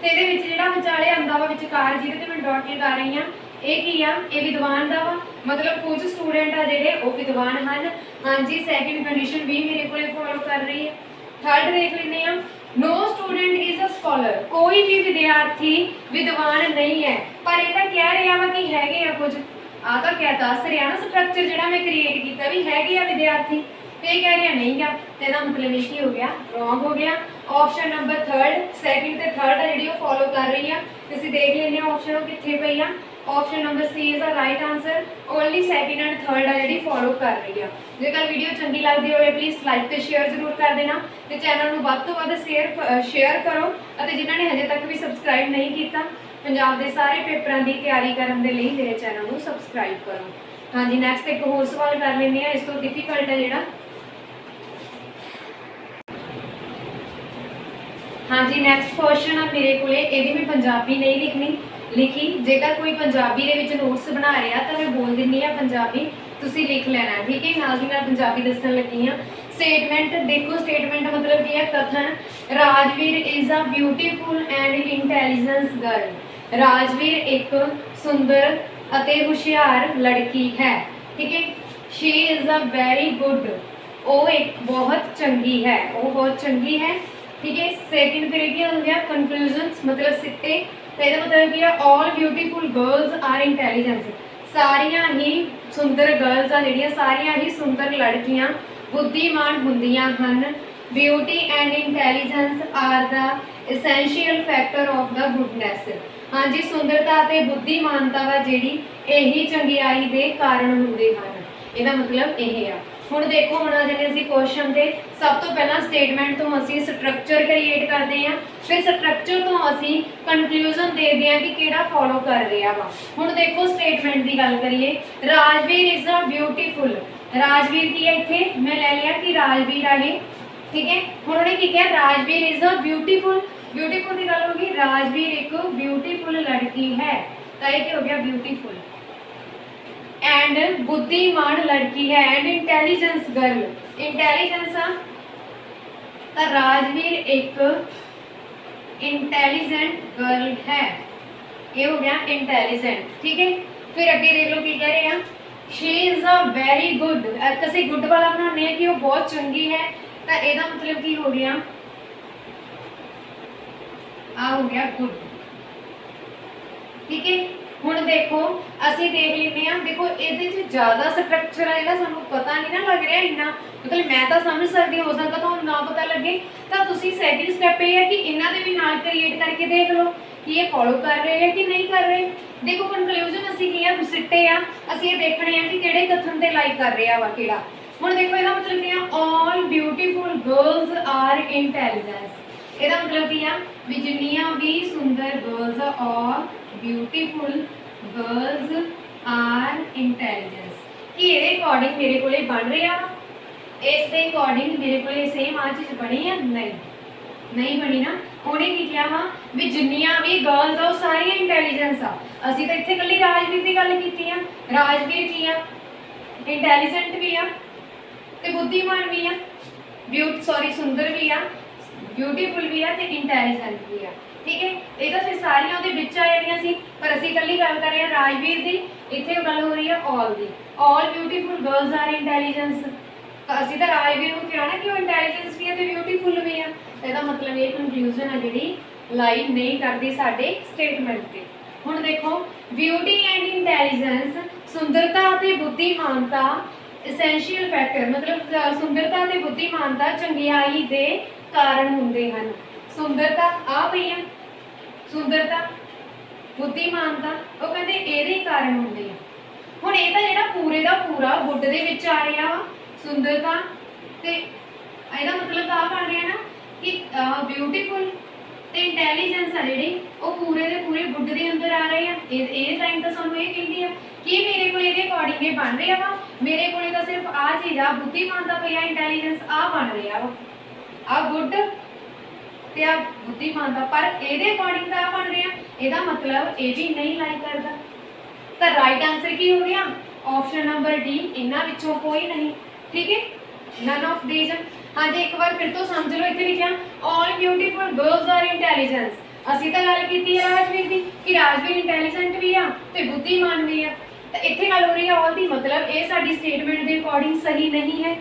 ते इहदे विच जिहड़ा विचाले आंदा वा विचकार जिहदे ते मैं डॉट लगा रही हां ये की आ ये विद्वान दा वा मतलब कुछ स्टूडेंट आ जिहड़े वो विद्वान हैं। हाँ जी, सैकेंड कंडीशन भी मेरे को फॉलो कर रही है। थर्ड देख लेने आ no student is a scholar, कोई भी विद्यार्थी विद्वान नहीं है। पर यह कह रहा वा कि हैगे आ कुछ आ तो क्या दस रहा ना स्ट्रक्चर जिहड़ा मैं क्रिएट किया भी हैगे आ विद्यार्थी, तो ये कह रहा नहीं गा, तो इसका मतलब ये हो गया रॉन्ग हो गया। ऑप्शन नंबर थर्ड सैकेंड ते थर्ड है जी फॉलो कर रही है। तो देख लें ऑप्शन कितने पई आ, option number C is the right answer, only second and third है जी फॉलो कर रही है। जेकर वीडियो चंगी लगती हो प्लीज़ लाइक तो शेयर जरूर कर देना, तो चैनल में वध तो वध शेयर करो, और जिन्होंने हजे तक भी सबसक्राइब नहीं किया पंजाब के सारे पेपरों की तैयारी करने के लिए मेरे चैनल को सबसक्राइब करो। हाँ जी, नैक्सट एक होर सवाल कर लें, इस तो डिफिकल्ट है जोड़ा। हाँ जी, नैक्सट क्वेश्चन है मेरे को, यदि मैं पंजाबी नहीं लिखी, जेकर कोई पंजाबी के नोट्स बना रहा तो मैं बोल दिनी हाँ पंजाबी, तुसी लिख लेना। ठीक है, नाल दी नाल पंजाबी दसन लगी हाँ। स्टेटमेंट देखो, स्टेटमेंट मतलब क्या है, कथन Rajveer is a beautiful and intelligence girl, Rajveer एक सुंदर अते होशियार लड़की है। ठीक है, she is a very good, वो एक बहुत चंगी है, वो बहुत चंगी है। ठीक है, सेकंड फिर क्या हो गया कंक्लूजन्स मतलब सिट्टे, तो यह मतलब क्या all beautiful girls are intelligence, सारियां ही सुंदर गर्ल्स आ जिहड़ियां सारियां ही सुंदर लड़कियां बुद्धिमान हुंदियां हन। Beauty and intelligence are the essential factor of the goodness, हाँ जी सुंदरता ते बुद्धिमानता वा जिहड़ी यही चंगियाई दे कारण हुंदे हन। इहदा मतलब यह आ। हुण देखो हुण आ जाने असीं क्वेश्चन ते, सब तो पहला स्टेटमेंट तो असीं स्ट्रक्चर क्रिएट करते हैं, फिर स्ट्रक्चर तो असीं कंक्लूजन देखते हैं कि किहड़ा फॉलो कर रहा वा। हुण देखो स्टेटमेंट की गल करिए, Rajveer is a beautiful, Rajveer की है इत्थे मैं ले लिया कि राजवीर है। ठीक है, हुण उन्हें की कहा Rajveer is a beautiful, beautiful की गल होगी, राजवीर एक ब्यूटीफुल लड़की है, तो ये हो गया ब्यूटीफुल। एंड बुद्धिमान लड़की है, एंड इंटेलिजेंस गर्ल, इंटेलिजेंस तो राजवीर एक इंटेलिजेंट गर्ल है, ये हो गया इंटेलिजेंट। ठीक है, फिर अगे देख लो की कह रहे हैं, she is a very good, किसी गुड वाला बनाने कि वो बहुत चंगी है, तो यदा मतलब की हो गया आ हो गया गुड। ठीक है, ਹੁਣ देखो ਅਸੀਂ ਦੇਖ ਲੈਂਦੇ ਆ, देखो ਇਹਦੇ 'ਚ ਜ਼ਿਆਦਾ ਸਟਰਕਚਰ ਹੈ ਜਿਹੜਾ ਸਾਨੂੰ ਪਤਾ ਨਹੀਂ ਨਾ ਲੱਗ ਰਿਹਾ ਇੰਨਾ, ਮਤਲਬ ਮੈਂ ਤਾਂ ਸਮਝ ਸਕਦੀ, ਹੋ ਸਕਦਾ ਤੁਹਾਨੂੰ ਨਾ ਪਤਾ ਲੱਗੇ, ਤਾਂ ਤੁਸੀਂ ਸੈਕਿੰਡ ਸਟੈਪ ਇਹ ਹੈ ਕਿ ਇਹਨਾਂ ਦੇ ਵੀ ਨਾਲ ਕ੍ਰੀਏਟ ਕਰਕੇ ਦੇਖ ਲਓ ਕਿ ਇਹ ਫੋਲੋ ਕਰ ਰਹੇ ਹੈ ਕਿ ਨਹੀਂ ਕਰ ਰਹੇ। देखो कंक्लूजन ਅਸੀਂ ਕੀ ਆ, ਸਿੱਟੇ ਆ, ਅਸੀਂ ਇਹ ਦੇਖਣੇ ਆ ਕਿ ਕਿਹੜੇ ਕਥਨ ਤੇ ਲਾਈਕ ਕਰ ਰਿਹਾ ਵਾ ਕਿਹੜਾ। ਹੁਣ ਦੇਖੋ ਇਹਦਾ ਮਤਲਬ ਕੀ ਆ, all beautiful girls are intelligent। ਇਹਦਾ ਮਤਲਬ ਕੀ ਆ ਵੀ ਜਿੰਨੀਆਂ ਵੀ ਸੁੰਦਰ ਗਰਲਸ ਔਰ ਬਿਊਟੀਫੁਲ ਗਰਲਸ ਆਰ ਇੰਟੈਲੀਜੈਂਸ, ਕਿ ਇਹਦੇ ਅਕੋਰਡਿੰਗ ਮੇਰੇ ਕੋਲੇ ਬਣ ਰਿਹਾ, ਇਸ ਦੇ ਅਕੋਰਡਿੰਗ ਮੇਰੇ ਕੋਲੇ ਸੇਮ ਆ ਚੀਜ਼ ਬਣੀ ਆ, ਨਹੀਂ ਬਣੀ ਨਾ। ਉਹਨੇ ਕੀ ਕਿਹਾ ਵਾ ਵੀ ਜਿੰਨੀਆਂ ਵੀ ਗਰਲਸ ਆ ਉਹ ਸਾਰੀਆਂ ਇੰਟੈਲੀਜੈਂਸ ਆ। ਅਸੀਂ ਤਾਂ ਇੱਥੇ ਕੱਲੀ ਰਾਜਵੀਰ ਦੀ ਗੱਲ ਕੀਤੀ ਆ, ਰਾਜਵੀਰ ਕੀ ਆ, ਇੰਟੈਲੀਜੈਂਟ ਵੀ ਆ ਤੇ ਬੁੱਧੀਮਾਨ ਵੀ ਆ, ਸੁੰਦਰ ਵੀ ਆ, ਬਿਊਟੀਫੁਲ ਵੀ ਆ ਤੇ ਇੰਟੈਲੀਜੈਂਟ ਵੀ ਆ। ਠੀਕ ਹੈ, ਇਹ ਤਾਂ ਫਿਰ ਸਾਰੀਆਂ ਉਹਦੇ ਵਿੱਚ ਆ ਜਾਣੀਆਂ ਸੀ, ਪਰ ਅਸੀਂ ਇਕੱਲੀ ਗੱਲ ਕਰ ਰਹੇ ਹਾਂ ਰਾਜਵੀਰ ਦੀ। ਇੱਥੇ ਗੱਲ ਹੋ ਰਹੀ ਹੈ ਆਲ ਦੀ, ਆਲ ਬਿਊਟੀਫੁਲ ਗਰਲਸ ਆਰ ਇੰਟੈਲੀਜੈਂਸ। ਤਾਂ ਅਸੀਂ ਤਾਂ ਰਾਜਵੀਰ ਨੂੰ ਕਿਹਾ ਨਾ ਕਿ ਉਹ ਇੰਟੈਲੀਜੈਂਸ ਵੀ ਹੈ ਤੇ ਬਿਊਟੀਫੁਲ ਵੀ ਆ। ਇਹਦਾ ਮਤਲਬ ਇਹ ਕਨਕਲੂਜਨ ਆ ਜਿਹੜੀ ਲਾਈਨ ਨਹੀਂ ਕਰਦੀ ਸਾਡੇ ਸਟੇਟਮੈਂਟ ਤੇ। ਹੁਣ ਦੇਖੋ ਬਿਊਟੀ ਐਂਡ ਇੰਟੈਲੀਜੈਂਸ, ਸੁੰਦਰਤਾ ਅਤੇ ਬੁੱਧੀਮਾਨਤਾ ਐਸੈਂਸ਼ੀਅਲ ਫੈਕਟਰ, ਮਤਲਬ ਸੁੰਦਰਤਾ ਅਤੇ ਬੁੱਧੀਮਾਨਤਾ ਚੰਗਿਆਈ ਦੇ ਕਾਰਨ ਹੁੰਦੇ ਹਨ। ਸੁੰਦਰਤਾ ਆ ਪਈ ਆ, ਸੁੰਦਰਤਾ ਬੁੱਧੀਮਾਨਤਾ ਉਹ ਕਹਿੰਦੇ ਇਹਦੇ ਕਾਰਨ ਹੁੰਦੇ ਆ। ਹੁਣ ਇਹ ਤਾਂ ਜਿਹੜਾ ਪੂਰੇ ਦਾ ਪੂਰਾ ਗੁੱਡ ਦੇ ਵਿੱਚ ਆ ਰਿਹਾ ਵਾ, ਸੁੰਦਰਤਾ ਤੇ ਇਹਦਾ ਮਤਲਬ ਆ ਬਣ ਰਿਹਾ ਨਾ ਕਿ ਬਿਊਟੀਫੁਲ ਤੇ ਇੰਟੈਲੀਜੈਂਸ ਆ ਜਿਹੜੀ ਉਹ ਪੂਰੇ ਦੇ ਪੂਰੇ ਗੁੱਡ ਦੇ ਅੰਦਰ ਆ ਰਹੇ ਆ। ਇਹ ਲਾਈਨ ਤਾਂ ਸਾਨੂੰ ਇਹ ਕਹਿੰਦੀ ਆ ਕਿ ਮੇਰੇ ਕੋਲ ਇਹਦੇ ਅਕੋਰਡਿੰਗ ਇਹ ਬਣ ਰਿਹਾ ਵਾ, ਮੇਰੇ ਕੋਲੇ ਤਾਂ ਸਿਰਫ ਆ ਚੀਜ਼ ਆ, ਬੁੱਧੀਮਾਨਤਾ ਪਈ ਆ, ਇੰਟੈਲੀਜੈਂਸ ਆ ਬਣ ਰਿਹਾ ਵਾ, ਆ ਗੁੱਡ ਤੇ ਆ ਬੁੱਧੀਮਾਨਤਾ, ਪਰ ਇਹਦੇ ਅਕੋਰਡਿੰਗ ਤਾਂ ਆ ਬਣ ਰਿਹਾ। ਇਹਦਾ ਮਤਲਬ ਇਹ ਵੀ ਨਹੀਂ ਲਾਈਕ ਕਰਦਾ। ਤਾਂ ਰਾਈਟ ਆਨਸਰ ਕੀ ਹੋ ਗਿਆ, ਆਪਸ਼ਨ ਨੰਬਰ ਡੀ, ਇਹਨਾਂ ਵਿੱਚੋਂ ਕੋਈ ਨਹੀਂ। ਠੀਕ ਹੈ, ਨਨ ਆਫ ਥੀਸ। हाँ जी, एक बार फिर तो समझ लो, इतने लिखा all beautiful girls are intelligence. ਅਸੀਂ ਤਾਂ ਗੱਲ ਕੀਤੀ ਹੈ ਰਾਜਵੀਰ ਦੀ ਕਿ ਰਾਜਵੀਰ ਇੰਟੈਲੀਜੈਂਟ ਵੀ ਆ ਤੇ ਬੁੱਧੀਮਾਨ ਵੀ ਆ, ਤਾਂ ਇੱਥੇ ਗੱਲ ਹੋ ਰਹੀ ਹੈ ਆਲ ਦੀ, ਮਤਲਬ ਇਹ ਸਾਡੀ ਸਟੇਟਮੈਂਟ ਦੇ ਅਕੋਰਡਿੰਗ ਸਹੀ ਨਹੀਂ ਹੈ।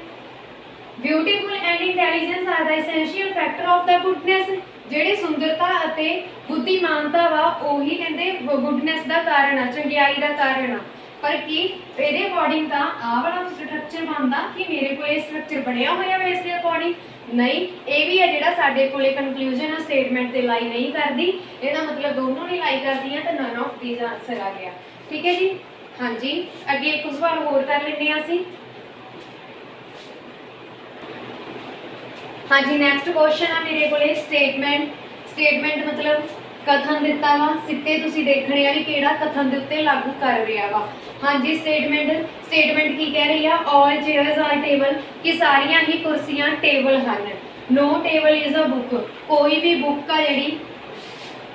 Beautiful and intelligence are the essential factor of the goodness. ਜਿਹੜੇ ਸੁੰਦਰਤਾ ਅਤੇ ਬੁੱਧੀਮਾਨਤਾ ਵਾ ਉਹੀ ਕਹਿੰਦੇ ਗੁੱਡਨੈਸ ਦਾ ਕਾਰਨ ਆ, ਚੰਗਿਆਈ ਦਾ ਕਾਰਨ ਆ। पर कि ਇਹਦੇ ਅਕੋਰਡਿੰਗ ਤਾਂ ਆਹ ਵਾਲਾ ਸਟਰਕਚਰ ਬਣਦਾ ਕਿ ਮੇਰੇ ਕੋਲ ਇਹ ਸਟਰਕਚਰ ਬਣਿਆ ਹੋਇਆ ਵਾ, ਇਸ ਦੇ ਅਕੋਰਡਿੰਗ ਨਹੀਂ। ਇਹ ਵੀ ਹੈ ਜਿਹੜਾ ਸਾਡੇ ਕੋਲੇ ਕਨਕਲੂਜਨ ਆ ਸਟੇਟਮੈਂਟ ਤੇ ਲਾਈ ਨਹੀਂ ਕਰਦੀ, ਇਹਦਾ ਮਤਲਬ ਦੋਨੋਂ ਨਹੀਂ ਲਾਈ ਕਰਦੀਆਂ, ਤਾਂ ਨਨ ਆਫ ਥੀਸ ਆਨਸਰ ਆ ਗਿਆ। ਠੀਕ ਹੈ ਜੀ, ਹਾਂਜੀ ਅੱਗੇ ਇੱਕ ਸਵਾਲ ਹੋਰ ਕਰ ਲੈਂਦੇ ਹਾਂ ਅਸੀਂ। ਹਾਂਜੀ ਨੈਕਸਟ ਕੁਐਸਚਨ ਆ ਮੇਰੇ ਕੋਲੇ ਸਟੇਟਮੈਂਟ ਮਤਲਬ कथन दिता वा, सिक्के तुसी देखने आ भी किहड़ा कथन दे उत्ते लागू कर रहा वा। हाँ जी, स्टेटमेंट की कह रही है, ऑल चेयर्स आर टेबल, कि सारियां ही कुर्सियां टेबल हन। No table is a book, कोई भी बुक आ जिहड़ी,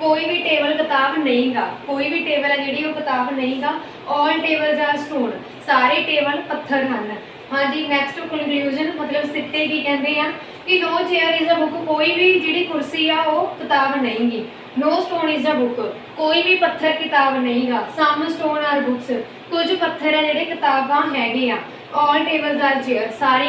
कोई भी टेबल किताब नहीं गा, कोई भी टेबल है जिहड़ी वो किताब नहीं गा। ऑल टेबल्स आर स्टोन, सारे टेबल पत्थर हन। हाँ जी, नैक्सट कनक्लूजन मतलब सिट्टे की कहते हैं कि no chair is a book, कोई भी जिहड़ी कुर्सी आ वो किताब नहीं गी। No stone is a book, कोई भी पत्थर किताब नहीं गा। सम स्टोन आर बुक्स, कुछ पत्थर है जिहड़े किताबां हैगे आ। ऑल टेबल्स आर चेयर, सारे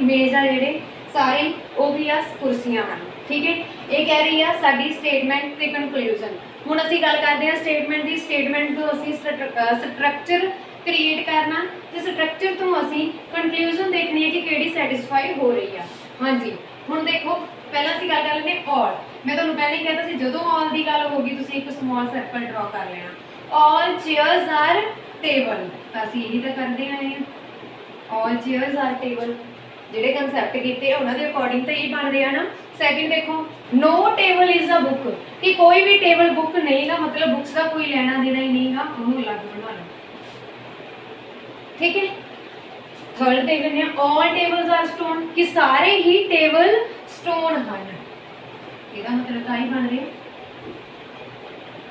मेज आ जिहड़े सारे वो भी आ कुर्सियां हैं। ठीक है, ये कह रही है साडी स्टेटमेंट ते कनक्लूजन। हुण असीं गल करदे हां स्टेटमेंट दी। स्टेटमेंट तो असीं स्ट्रक्चर क्रिएट करना ते स्ट्रक्चर तो असीं कनक्लूजन देखनी है कि किहड़ी सैटिस्फाई हो रही है। हाँ जी, हुण देखो पहला असीं गल कर लैंदे ऑल। मैं तुहानूं पहले ही कहता सी जदों ऑल दी गल होगी तुसीं एक स्मॉल सर्कल ड्रॉ कर लेना। ऑल चेयर्स आर टेबल, तां असीं यही तां करदे आए हां। ऑल चेयर्स आर टेबल ਜਿਹੜੇ ਕਨਸੈਪਟ ਕੀਤੇ ਉਹਨਾਂ ਦੇ ਅਕੋਰਡਿੰਗ ਤਾਂ ਇਹ ਬਣ ਰਿਹਾ ਨਾ। ਸੈਕਿੰਡ ਦੇਖੋ, no table is a book, कि कोई भी टेबल बुक नहीं गा, मतलब बुक्स का कोई लेना देना ही नहीं गा, ਉਹਨੂੰ ਅਲੱਗ ਬਣਾ ਲਓ। ठीक है, थर्ड देख लेंगे ऑल टेबल्स आर स्टोन, कि सारे ही टेबल स्टोन ਹਨ। ਇਹਦਾ ਮਤਲਬ ਤਾਂ ਹੀ ਬਣ ਰਿਹਾ।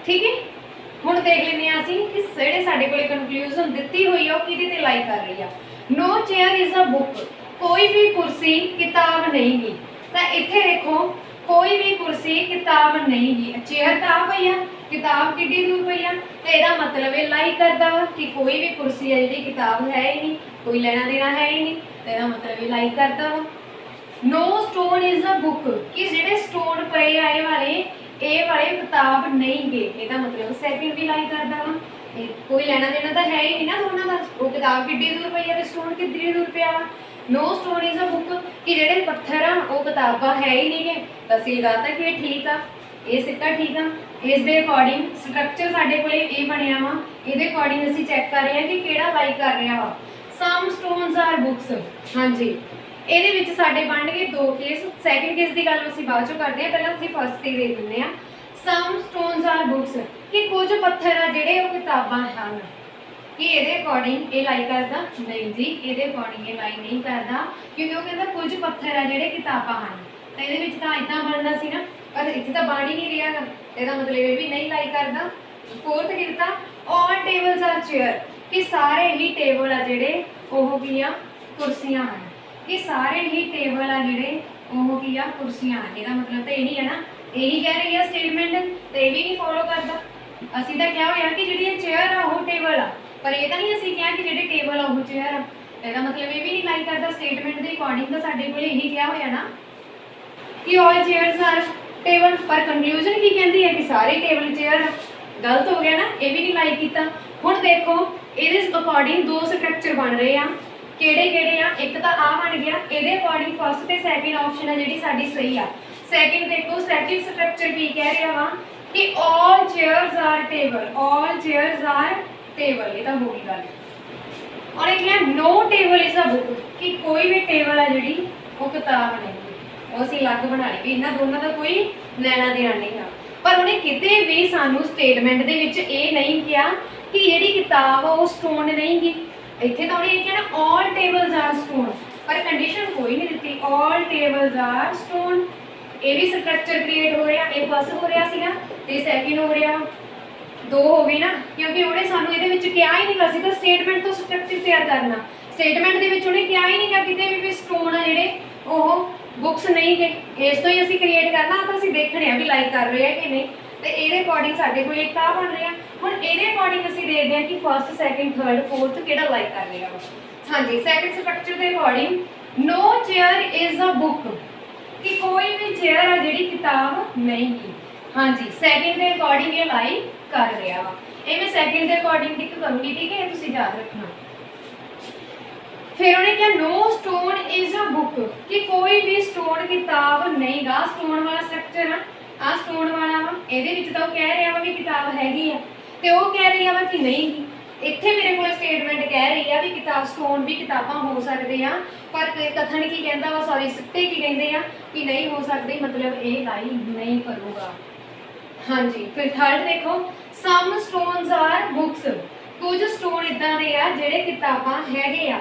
ठीक है, ਹੁਣ ਦੇਖ ਲੈਂਦੇ ਆ ਅਸੀਂ ਕਿ ਜਿਹੜੇ ਸਾਡੇ ਕੋਲੇ ਕਨਕਲੂਜਨ ਦਿੱਤੀ ਹੋਈ ਆ ਉਹ ਕਿਹਦੇ ਤੇ ਲਾਈ ਕਰ ਰਹੀ ਆ। No chair is a book, कोई भी कुर्सी किताब नहीं गी। तो इत्थे देखो कोई भी कुर्सी किताब नहीं गी, चेयर तो आ पई है, किताब किड्डी दूर पई है, तो यदा मतलब ये लाइक करता वा कि कोई भी कुर्सी है जी किताब है ही नहीं, कोई लेना देना है ही नहीं, तो यदा मतलब ये लाइक करता वा। No stone is a book, कि जेडे स्टोन पे आए वाले ਇਹ ਵਾਲੇ ਕਿਤਾਬ ਨਹੀਂ ਗੇ, ਇਹਦਾ ਮਤਲਬ ਸੈਕਿੰਡ ਵੀ ਲਾਈ ਕਰਦਾ ਵਾ। ਕੋਈ ਲੈਣਾ ਦੇਣਾ ਤਾਂ ਹੈ ਹੀ ਨਹੀਂ ਨਾ ਦੋਨਾਂ ਦਾ। ਉਹ ਕਿਤਾਬ ਕਿੱਡੀ ਦੂਰ ਪਈ ਆ ਤੇ ਸਟੋਨ ਕਿੱਡੀ ਦੂਰ ਪਿਆ ਵਾ। ਨੋ ਸਟੋਨ ਇਜ਼ ਅ ਬੁੱਕ, ਕਿ ਜਿਹੜੇ ਪੱਥਰ ਆ ਉਹ ਕਿਤਾਬਾਂ ਹੈ ਹੀ ਨਹੀਂ ਗੇ। ਤਾਂ ਅਸੀਂ ਲਗਾਤਾ ਕਿ ਇਹ ਠੀਕ ਆ, ਇਹ ਸਿੱਕਾ ਠੀਕ ਆ। ਇਸ ਦੇ ਅਕੋਰਡਿੰਗ ਸਟਰਕਚਰ ਸਾਡੇ ਕੋਲੇ ਇਹ ਬਣਿਆ ਵਾ। ਇਹਦੇ ਅਕੋਰਡਿੰਗ ਅਸੀਂ ਚੈੱਕ ਕਰ ਰਹੇ ਹਾਂ ਕਿ ਕਿਹੜਾ ਲਾਈਕ ਕਰ ਰਿਹਾ ਵਾ। ਸਮ ਸਟੋਨਸ ਆਰ ਬੁੱਕਸ। ਹਾਂਜੀ, ਇਹਦੇ ਵਿੱਚ ਸਾਡੇ ਬਣ ਗਏ ਦੋ ਕੇਸ। ਸੈਕਿੰਡ ਕੇਸ ਦੀ ਗੱਲ ਅਸੀਂ ਬਾਅਦ ਚੋਂ ਕਰਦੇ ਹਾਂ, ਪਹਿਲਾਂ ਅਸੀਂ ਫਸਟ ਤੇ ਦੇਖ ਲੈਂਦੇ ਹਾਂ। ਸਮ ਸਟੋਨਸ ਆਰ ਬੁੱਕਸ, ਕਿ ਕੁਝ ਪੱਥਰ ਆ ਜਿਹੜੇ ਉਹ ਕਿਤਾਬਾਂ ਹਨ। ਕਿ ਇਹਦੇ ਅਕੋਰਡਿੰਗ ਇਹ ਲਾਈ ਕਰਦਾ? ਨਹੀਂ ਜੀ, ਇਹਦੇ ਅਕੋਰਡਿੰਗ ਇਹ ਲਾਈ ਨਹੀਂ ਕਰਦਾ, ਕਿਉਂਕਿ ਉਹ ਕਹਿੰਦਾ ਕੁਝ ਪੱਥਰ ਆ ਜਿਹੜੇ ਕਿਤਾਬਾਂ ਹਨ। ਤਾਂ ਇਹਦੇ ਵਿੱਚ ਤਾਂ ਇਦਾਂ ਬਣਨਾ ਸੀ ਨਾ, ਪਰ ਇੱਥੇ ਤਾਂ ਬਣ ਹੀ ਨਹੀਂ ਰਿਹਾ ਗਾ। ਇਹਦਾ ਮਤਲਬ ਇਹ ਵੀ ਨਹੀਂ ਲਾਈ ਕਰਦਾ। ਫੋਰਥ ਕੀ ਦਿੱਤਾ? ਆਲ ਟੇਬਲਸ ਆਰ ਚੇਅਰ, ਕਿ ਸਾਰੇ ਹੀ ਟੇਬਲ ਆ ਜਿਹੜੇ ਉਹ ਕੀ ਆ? ਕੁਰਸੀਆਂ ਹਨ। ਕਿ ਸਾਰੇ ਹੀ ਟੇਬਲ ਆ ਜਿਹੜੇ ਉਹ ਕੀ ਆ? ਕੁਰਸੀਆਂ ਹਨ। ਇਹਦਾ ਮਤਲਬ ਤਾਂ ਇਹੀ ਹੈ ਨਾ, ਇਹੀ ਕਹਿ ਰਹੀ ਆ ਸਟੇਟਮੈਂਟ, ਤੇ ਇਹ ਵੀ ਨਹੀਂ ਫੋਲੋ ਕਰਦਾ। ਅਸੀਂ ਤਾਂ ਕਿਹਾ ਹੋਇਆ ਕਿ ਜਿਹੜੀਆਂ ਚੇਅਰ ਆ ਉਹ ਟੇਬਲ ਆ, ਪਰ ਇਹ ਤਾਂ ਨਹੀਂ ਅਸੀਂ ਕਿਹਾ ਕਿ ਜਿਹੜੇ ਟੇਬਲ ਆ ਉਹ ਚੇਅਰ ਆ। ਇਹਦਾ ਮਤਲਬ ਇਹ ਵੀ ਨਹੀਂ ਲਾਈਕ ਕਰਦਾ। ਸਟੇਟਮੈਂਟ ਦੇ ਅਕੋਰਡਿੰਗ ਤਾਂ ਸਾਡੇ ਕੋਲ ਇਹੀ ਕਿਹਾ ਹੋਇਆ ਨਾ ਕਿ ਆਲ ਚੇਅਰਸ ਆਰ ਟੇਬਲ, ਪਰ ਕਨਕਲੂਜਨ ਕੀ ਕਹਿੰਦੀ ਹੈ ਕਿ ਸਾਰੇ ਟੇਬਲ ਚੇਅਰ ਆ। ਗਲਤ ਹੋ ਗਿਆ ਨਾ, ਇਹ ਵੀ ਨਹੀਂ ਲਾਈਕ ਕੀਤਾ। ਹੁਣ ਦੇਖੋ ਇਹਦੇ ਅਕੋਰਡਿੰਗ ਦੋ ਸਟਰਕਚਰ ਬਣ ਰਹੇ ਆ। ਕਿਹੜੇ ਕਿਹੜੇ ਆ? ਇੱਕ ਤਾਂ ਆ ਬਣ ਗਿਆ। ਇਹਦੇ ਅਕੋਰਡਿੰਗ ਫਸਟ ਤੇ ਸੈਕਿੰਡ ਆਪਸ਼ਨ ਆ ਜਿਹੜੀ ਸਾਡੀ ਸਹੀ ਆ। ਸੈਕਿੰਡ ਦੇਖੋ, ਸੈਕਿੰਡ ਸਟਰਕਚਰ ਕੀ ਕਹਿ ਰਿਹਾ ਵਾ ਕਿ ਆਲ ਚੇਅਰਸ ਆਰ ਟੇਬਲ, ਆਲ ਚੇਅਰਸ ਆਰ ਟੇਬਲ। ਇਹ ਤਾਂ ਹੋ ਗਈ ਗੱਲ। ਔਰ ਇਹ ਕਿਹਾ ਨੋ ਟੇਬਲ ਇਜ਼ ਅ ਬੁੱਕ, ਕਿ ਕੋਈ ਵੀ ਟੇਬਲ ਆ ਜਿਹੜੀ ਉਹ ਕਿਤਾਬ ਨਹੀਂ। ਉਹ ਅਸੀਂ ਅਲੱਗ ਬਣਾ ਲਈ ਵੀ ਇਹਨਾਂ ਦੋਨਾਂ ਦਾ ਕੋਈ ਲੈਣਾ ਦੇਣਾ ਨਹੀਂ ਆ। ਪਰ ਉਹਨੇ ਕਿਤੇ ਵੀ ਸਾਨੂੰ ਸਟੇਟਮੈਂਟ ਦੇ ਵਿੱਚ ਇਹ ਨਹੀਂ ਕਿਹਾ ਕਿ ਜਿਹੜੀ ਕਿਤਾਬ ਆ ਉਹ ਸਟੋਨ ਨਹੀਂ ਗੀ। ਇੱਥੇ ਤਾਂ ਉਹਨੇ ਇਹ ਕਿਹਾ ਨਾ ਆਲ ਟੇਬਲਸ ਆਰ ਸਟੋਨ, ਪਰ ਕੰਡੀਸ਼ਨ ਕੋਈ ਨਹੀਂ ਦਿੱਤੀ। ਆਲ ਟੇਬਲਸ ਆਰ ਸਟੋਨ, ਇਹ ਵੀ ਸਟਰਕਚਰ ਕ੍ਰੀਏਟ ਹੋ ਰਿਹਾ। ਇਹ ਫਸਟ ਹੋ ਰਿਹਾ ਸੀਗਾ ਤੇ ਸੈਕਿੰਡ ਹੋ ਰਿਹਾ। ਦੋ ਹੋ ਗਏ ਨਾ, ਕਿਉਂਕਿ ਉਹਨੇ ਸਾਨੂੰ ਇਹਦੇ ਵਿੱਚ ਕਿਹਾ ਹੀ ਨਹੀਂ ਸੀ ਤਾਂ ਸਟੇਟਮੈਂਟ ਤੋਂ ਸਟਰਕਚਰ ਤਿਆਰ ਕਰਨਾ। ਸਟੇਟਮੈਂਟ ਦੇ ਵਿੱਚ ਉਹਨੇ ਕਿਹਾ ਹੀ ਨਹੀਂ ਗਾ ਕਿਤੇ ਵੀ ਸਟੋਨ ਆ ਜਿਹੜੇ ਉਹ ਬੁੱਕਸ ਨਹੀਂ ਗੇ। ਇਸ ਤੋਂ ਹੀ ਅਸੀਂ ਕ੍ਰੀਏਟ ਕਰਨਾ, ਤਾਂ ਅਸੀਂ ਦੇਖਣੇ ਆ ਵੀ ਲਾਈਕ ਕਰ ਰਹੇ ਆ ਕਿ ਨਹੀਂ। ਤੇ ਇਹਦੇ ਅਕੋਰਡਿੰਗ ਸਾਡੇ ਕੋਲ ਇੱਕ ਆ ਬਣ ਰਿਹਾ। ਹੁਣ ਇਹਦੇ ਅਕੋਰਡਿੰਗ ਅਸੀਂ ਦੇਖਦੇ ਹਾਂ ਕਿ ਫਸਟ ਸੈਕਿੰਡ ਥਰਡ ਫੋਰਥ ਕਿਹੜਾ ਲਾਈਕ ਕਰ ਰਿਹਾ ਵਾ। ਹਾਂਜੀ, ਸੈਕਿੰਡ ਸਟਰਕਚਰ ਦੇ according no chair is a book, ਕਿ ਕੋਈ ਵੀ ਚੇਅਰ ਆ ਜਿਹੜੀ ਕਿਤਾਬ ਨਹੀਂ ਗੀ। ਹਾਂਜੀ, ਸੈਕਿੰਡ ਦੇ ਅਕੋਰਡਿੰਗ ਇਹ ਲਾਈਕ ਕਰ ਰਿਹਾ ਵਾ। ਇਹ ਮੈਂ ਸੈਕਿੰਡ ਦੇ ਅਕੋਰਡਿੰਗ ਟਿਕ ਕਰੂੰਗੀ, ਠੀਕ ਹੈ, ਇਹ ਤੁਸੀਂ ਯਾਦ ਰੱਖਣਾ। ਫਿਰ ਉਹਨੇ ਕਿਹਾ ਨੋ ਸਟੋਨ ਇਜ਼ ਅ ਬੁੱਕ, ਕਿ ਕੋਈ ਵੀ ਸਟੋਨ ਕਿਤਾਬ ਨਹੀਂ ਗਾ। ਸਟੋਨ ਵਾਲਾ ਸਟਰਕਚਰ ਆ ਸਟੋਨ ਵਾਲਾ ਵਾ। ਇਹਦੇ ਵਿੱਚ ਤਾਂ ਉਹ ਕਹਿ ਰਿਹਾ ਵਾ ਵੀ ਕਿਤਾਬ ਹੈਗੀ ਆ, ਤੇ ਉਹ ਕਹਿ ਰਹੀ ਆ ਵਾ ਕਿ ਨਹੀਂ ਗੀ। ਇੱਥੇ ਮੇਰੇ ਕੋਲ ਸਟੇਟਮੈਂਟ ਕਹਿ ਰਹੀ ਆ ਵੀ ਕਿਤਾਬ ਸਟੋਨ ਵੀ ਕਿਤਾਬਾਂ ਹੋ ਸਕਦੇ ਆ, ਪਰ ਕਥਨ ਕੀ ਕਹਿੰਦਾ ਵਾ, ਸੌਰੀ ਸਿੱਟੇ ਕੀ ਕਹਿੰਦੇ ਆ ਕਿ ਨਹੀਂ ਹੋ ਸਕਦੇ, ਮਤਲਬ ਇਹ ਲਾਈ ਨਹੀਂ ਕਰੂਗਾ। ਹਾਂਜੀ, ਫਿਰ ਥਰਡ ਦੇਖੋ, ਸਮ ਸਟੋਨਸ ਆਰ ਬੁੱਕਸ, ਕੁਝ ਸਟੋਨ ਇਦਾਂ ਦੇ ਆ ਜਿਹੜੇ ਕਿਤਾਬਾਂ ਹੈਗੇ ਆ।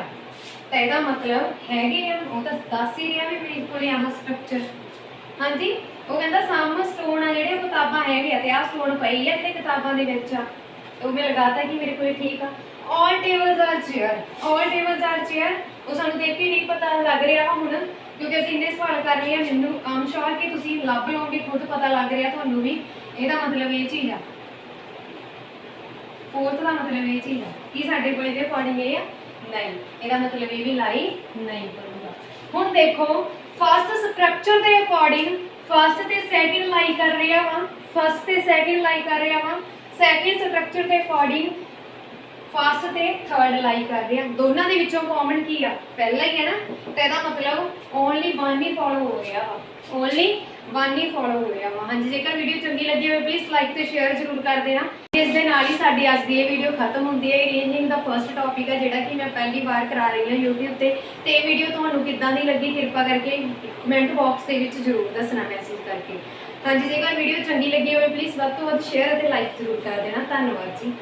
ਤਾਂ ਇਹਦਾ ਮਤਲਬ ਹੈਗੇ ਆ, ਉਹ ਤਾਂ ਦੱਸ ਹੀ ਰਿਹਾ ਵੀ ਮੇਰੇ ਕੋਲ ਆਹ ਸਟਰਕਚਰ। ਹਾਂਜੀ, ਉਹ ਕਹਿੰਦਾ ਸਮ ਸਟੋਨ ਆ ਜਿਹੜੇ ਉਹ ਕਿਤਾਬਾਂ ਹੈਗੇ ਆ, ਤੇ ਆਹ ਸਟੋਨ ਪਈ ਆ ਜਿਹੜੇ ਕਿਤਾਬਾਂ ਦੇ ਵਿੱਚ ਆ। ਉਹ ਮੈਂ ਲਗਾਤਾ ਕਿ ਮੇਰੇ ਕੋਲ ਠੀਕ ਆ। ਆਲ ਟੇਬਲਸ ਆਰ ਚੇਅਰ, ਆਲ ਟੇਬਲਸ ਆਰ ਚੇਅਰ, ਉਹ ਸਾਨੂੰ ਦੇਖ ਕੇ ਨਹੀਂ ਪਤਾ ਲੱਗ ਰਿਹਾ ਵਾ ਹੁਣ, ਕਿਉਂਕਿ ਅਸੀਂ ਇੰਨੇ ਸਵਾਲ ਕਰ ਰਹੇ ਹਾਂ। ਮੈਨੂੰ ਆਮ ਸ਼ੋਰ ਕਿ ਤੁਸੀਂ ਲੱਭ ਲਓਗੇ, ਖੁਦ ਪਤਾ ਲੱਗ ਰਿਹਾ ਤੁਹਾਨੂੰ ਵੀ। ਇਹਦਾ ਮਤਲਬ ਇਹ ਚੀਜ਼ ਆ। ਫੋਰਥ ਦਾ ਮਤਲਬ ਇਹ ਚੀਜ਼ ਆ ਕਿ ਸਾਡੇ ਕੋਲ ਇਹਦੇ ਅਕੋਰਡਿੰਗ ਇਹ ਆ ਨਹੀਂ। ਇਹਦਾ ਮਤਲਬ ਇਹ ਵੀ ਲਾਈ ਨਹੀਂ ਕਰੂਗਾ। ਹੁਣ ਦੇਖੋ ਫਸਟ ਸਟਰਕਚਰ ਦੇ ਅਕੋਰਡਿੰਗ ਫਸਟ ਤੇ ਸੈਕਿੰਡ ਲਾਈ ਕਰ ਰਿਹਾ ਵਾ, ਫਸਟ ਤੇ ਸੈਕਿੰਡ ਲਾਈ ਕਰ ਰਿਹਾ ਵਾ। ਸੈਕਿੰਡ ਸਟਰਕਚਰ ਦੇ ਅਕੋਰਡਿੰਗ ਫਸਟ ਤੇ ਥਰਡ ਲਾਈ ਕਰ ਰਿਹਾ। ਦੋਨਾਂ ਦੇ ਵਿੱਚੋਂ ਕਾਮਨ ਕੀ ਆ? ਪਹਿਲਾ ਹੀ ਹੈ ਨਾ, ਤੇ ਇਹਦਾ ਮਤਲਬ ਓਨਲੀ ਵਨ ਹੀ ਫੋਲੋ ਹੋ ਰਿਹਾ ਵਾ, ਓਨਲੀ ਵਨ ਹੀ ਫੋਲੋ ਹੋ ਰਿਹਾ ਵਾ। ਹਾਂਜੀ, ਜੇਕਰ ਵੀਡੀਓ ਚੰਗੀ ਲੱਗੀ ਹੋਵੇ ਪਲੀਜ਼ ਲਾਈਕ ਤੇ ਸ਼ੇਅਰ ਜ਼ਰੂਰ ਕਰ ਦੇਣਾ। ਇਸ ਦੇ ਨਾਲ ਹੀ ਸਾਡੀ ਅੱਜ ਦੀ ਇਹ ਵੀਡੀਓ ਖਤਮ ਹੁੰਦੀ ਹੈ। ਅਰੇਂਜਿੰਗ ਦਾ ਫਸਟ ਟੌਪਿਕ ਹੈ ਜਿਹੜਾ ਕਿ ਮੈਂ ਪਹਿਲੀ ਵਾਰ ਕਰਾ ਰਹੀ ਹਾਂ YouTube ਤੇ ਇਹ ਵੀਡੀਓ ਤੁਹਾਨੂੰ ਕਿੱਦਾਂ ਦੀ ਲੱਗੀ ਕਿਰਪਾ ਕਰਕੇ ਕਮੈਂਟ ਬਾਕਸ ਦੇ ਵਿੱਚ ਜ਼ਰੂਰ ਦੱਸਣਾ ਮੈਸੇਜ ਕਰਕੇ। ਹਾਂਜੀ, ਜੇਕਰ ਵੀਡੀਓ ਚੰਗੀ ਲੱਗੀ ਹੋਵੇ ਪਲੀਜ਼ ਵੱਧ ਤੋਂ ਵੱਧ ਸ਼ੇਅਰ ਅਤੇ ਲਾਈਕ ਜ਼ਰੂਰ ਕਰ ਦੇਣਾ। ਧੰਨਵਾਦ ਜੀ।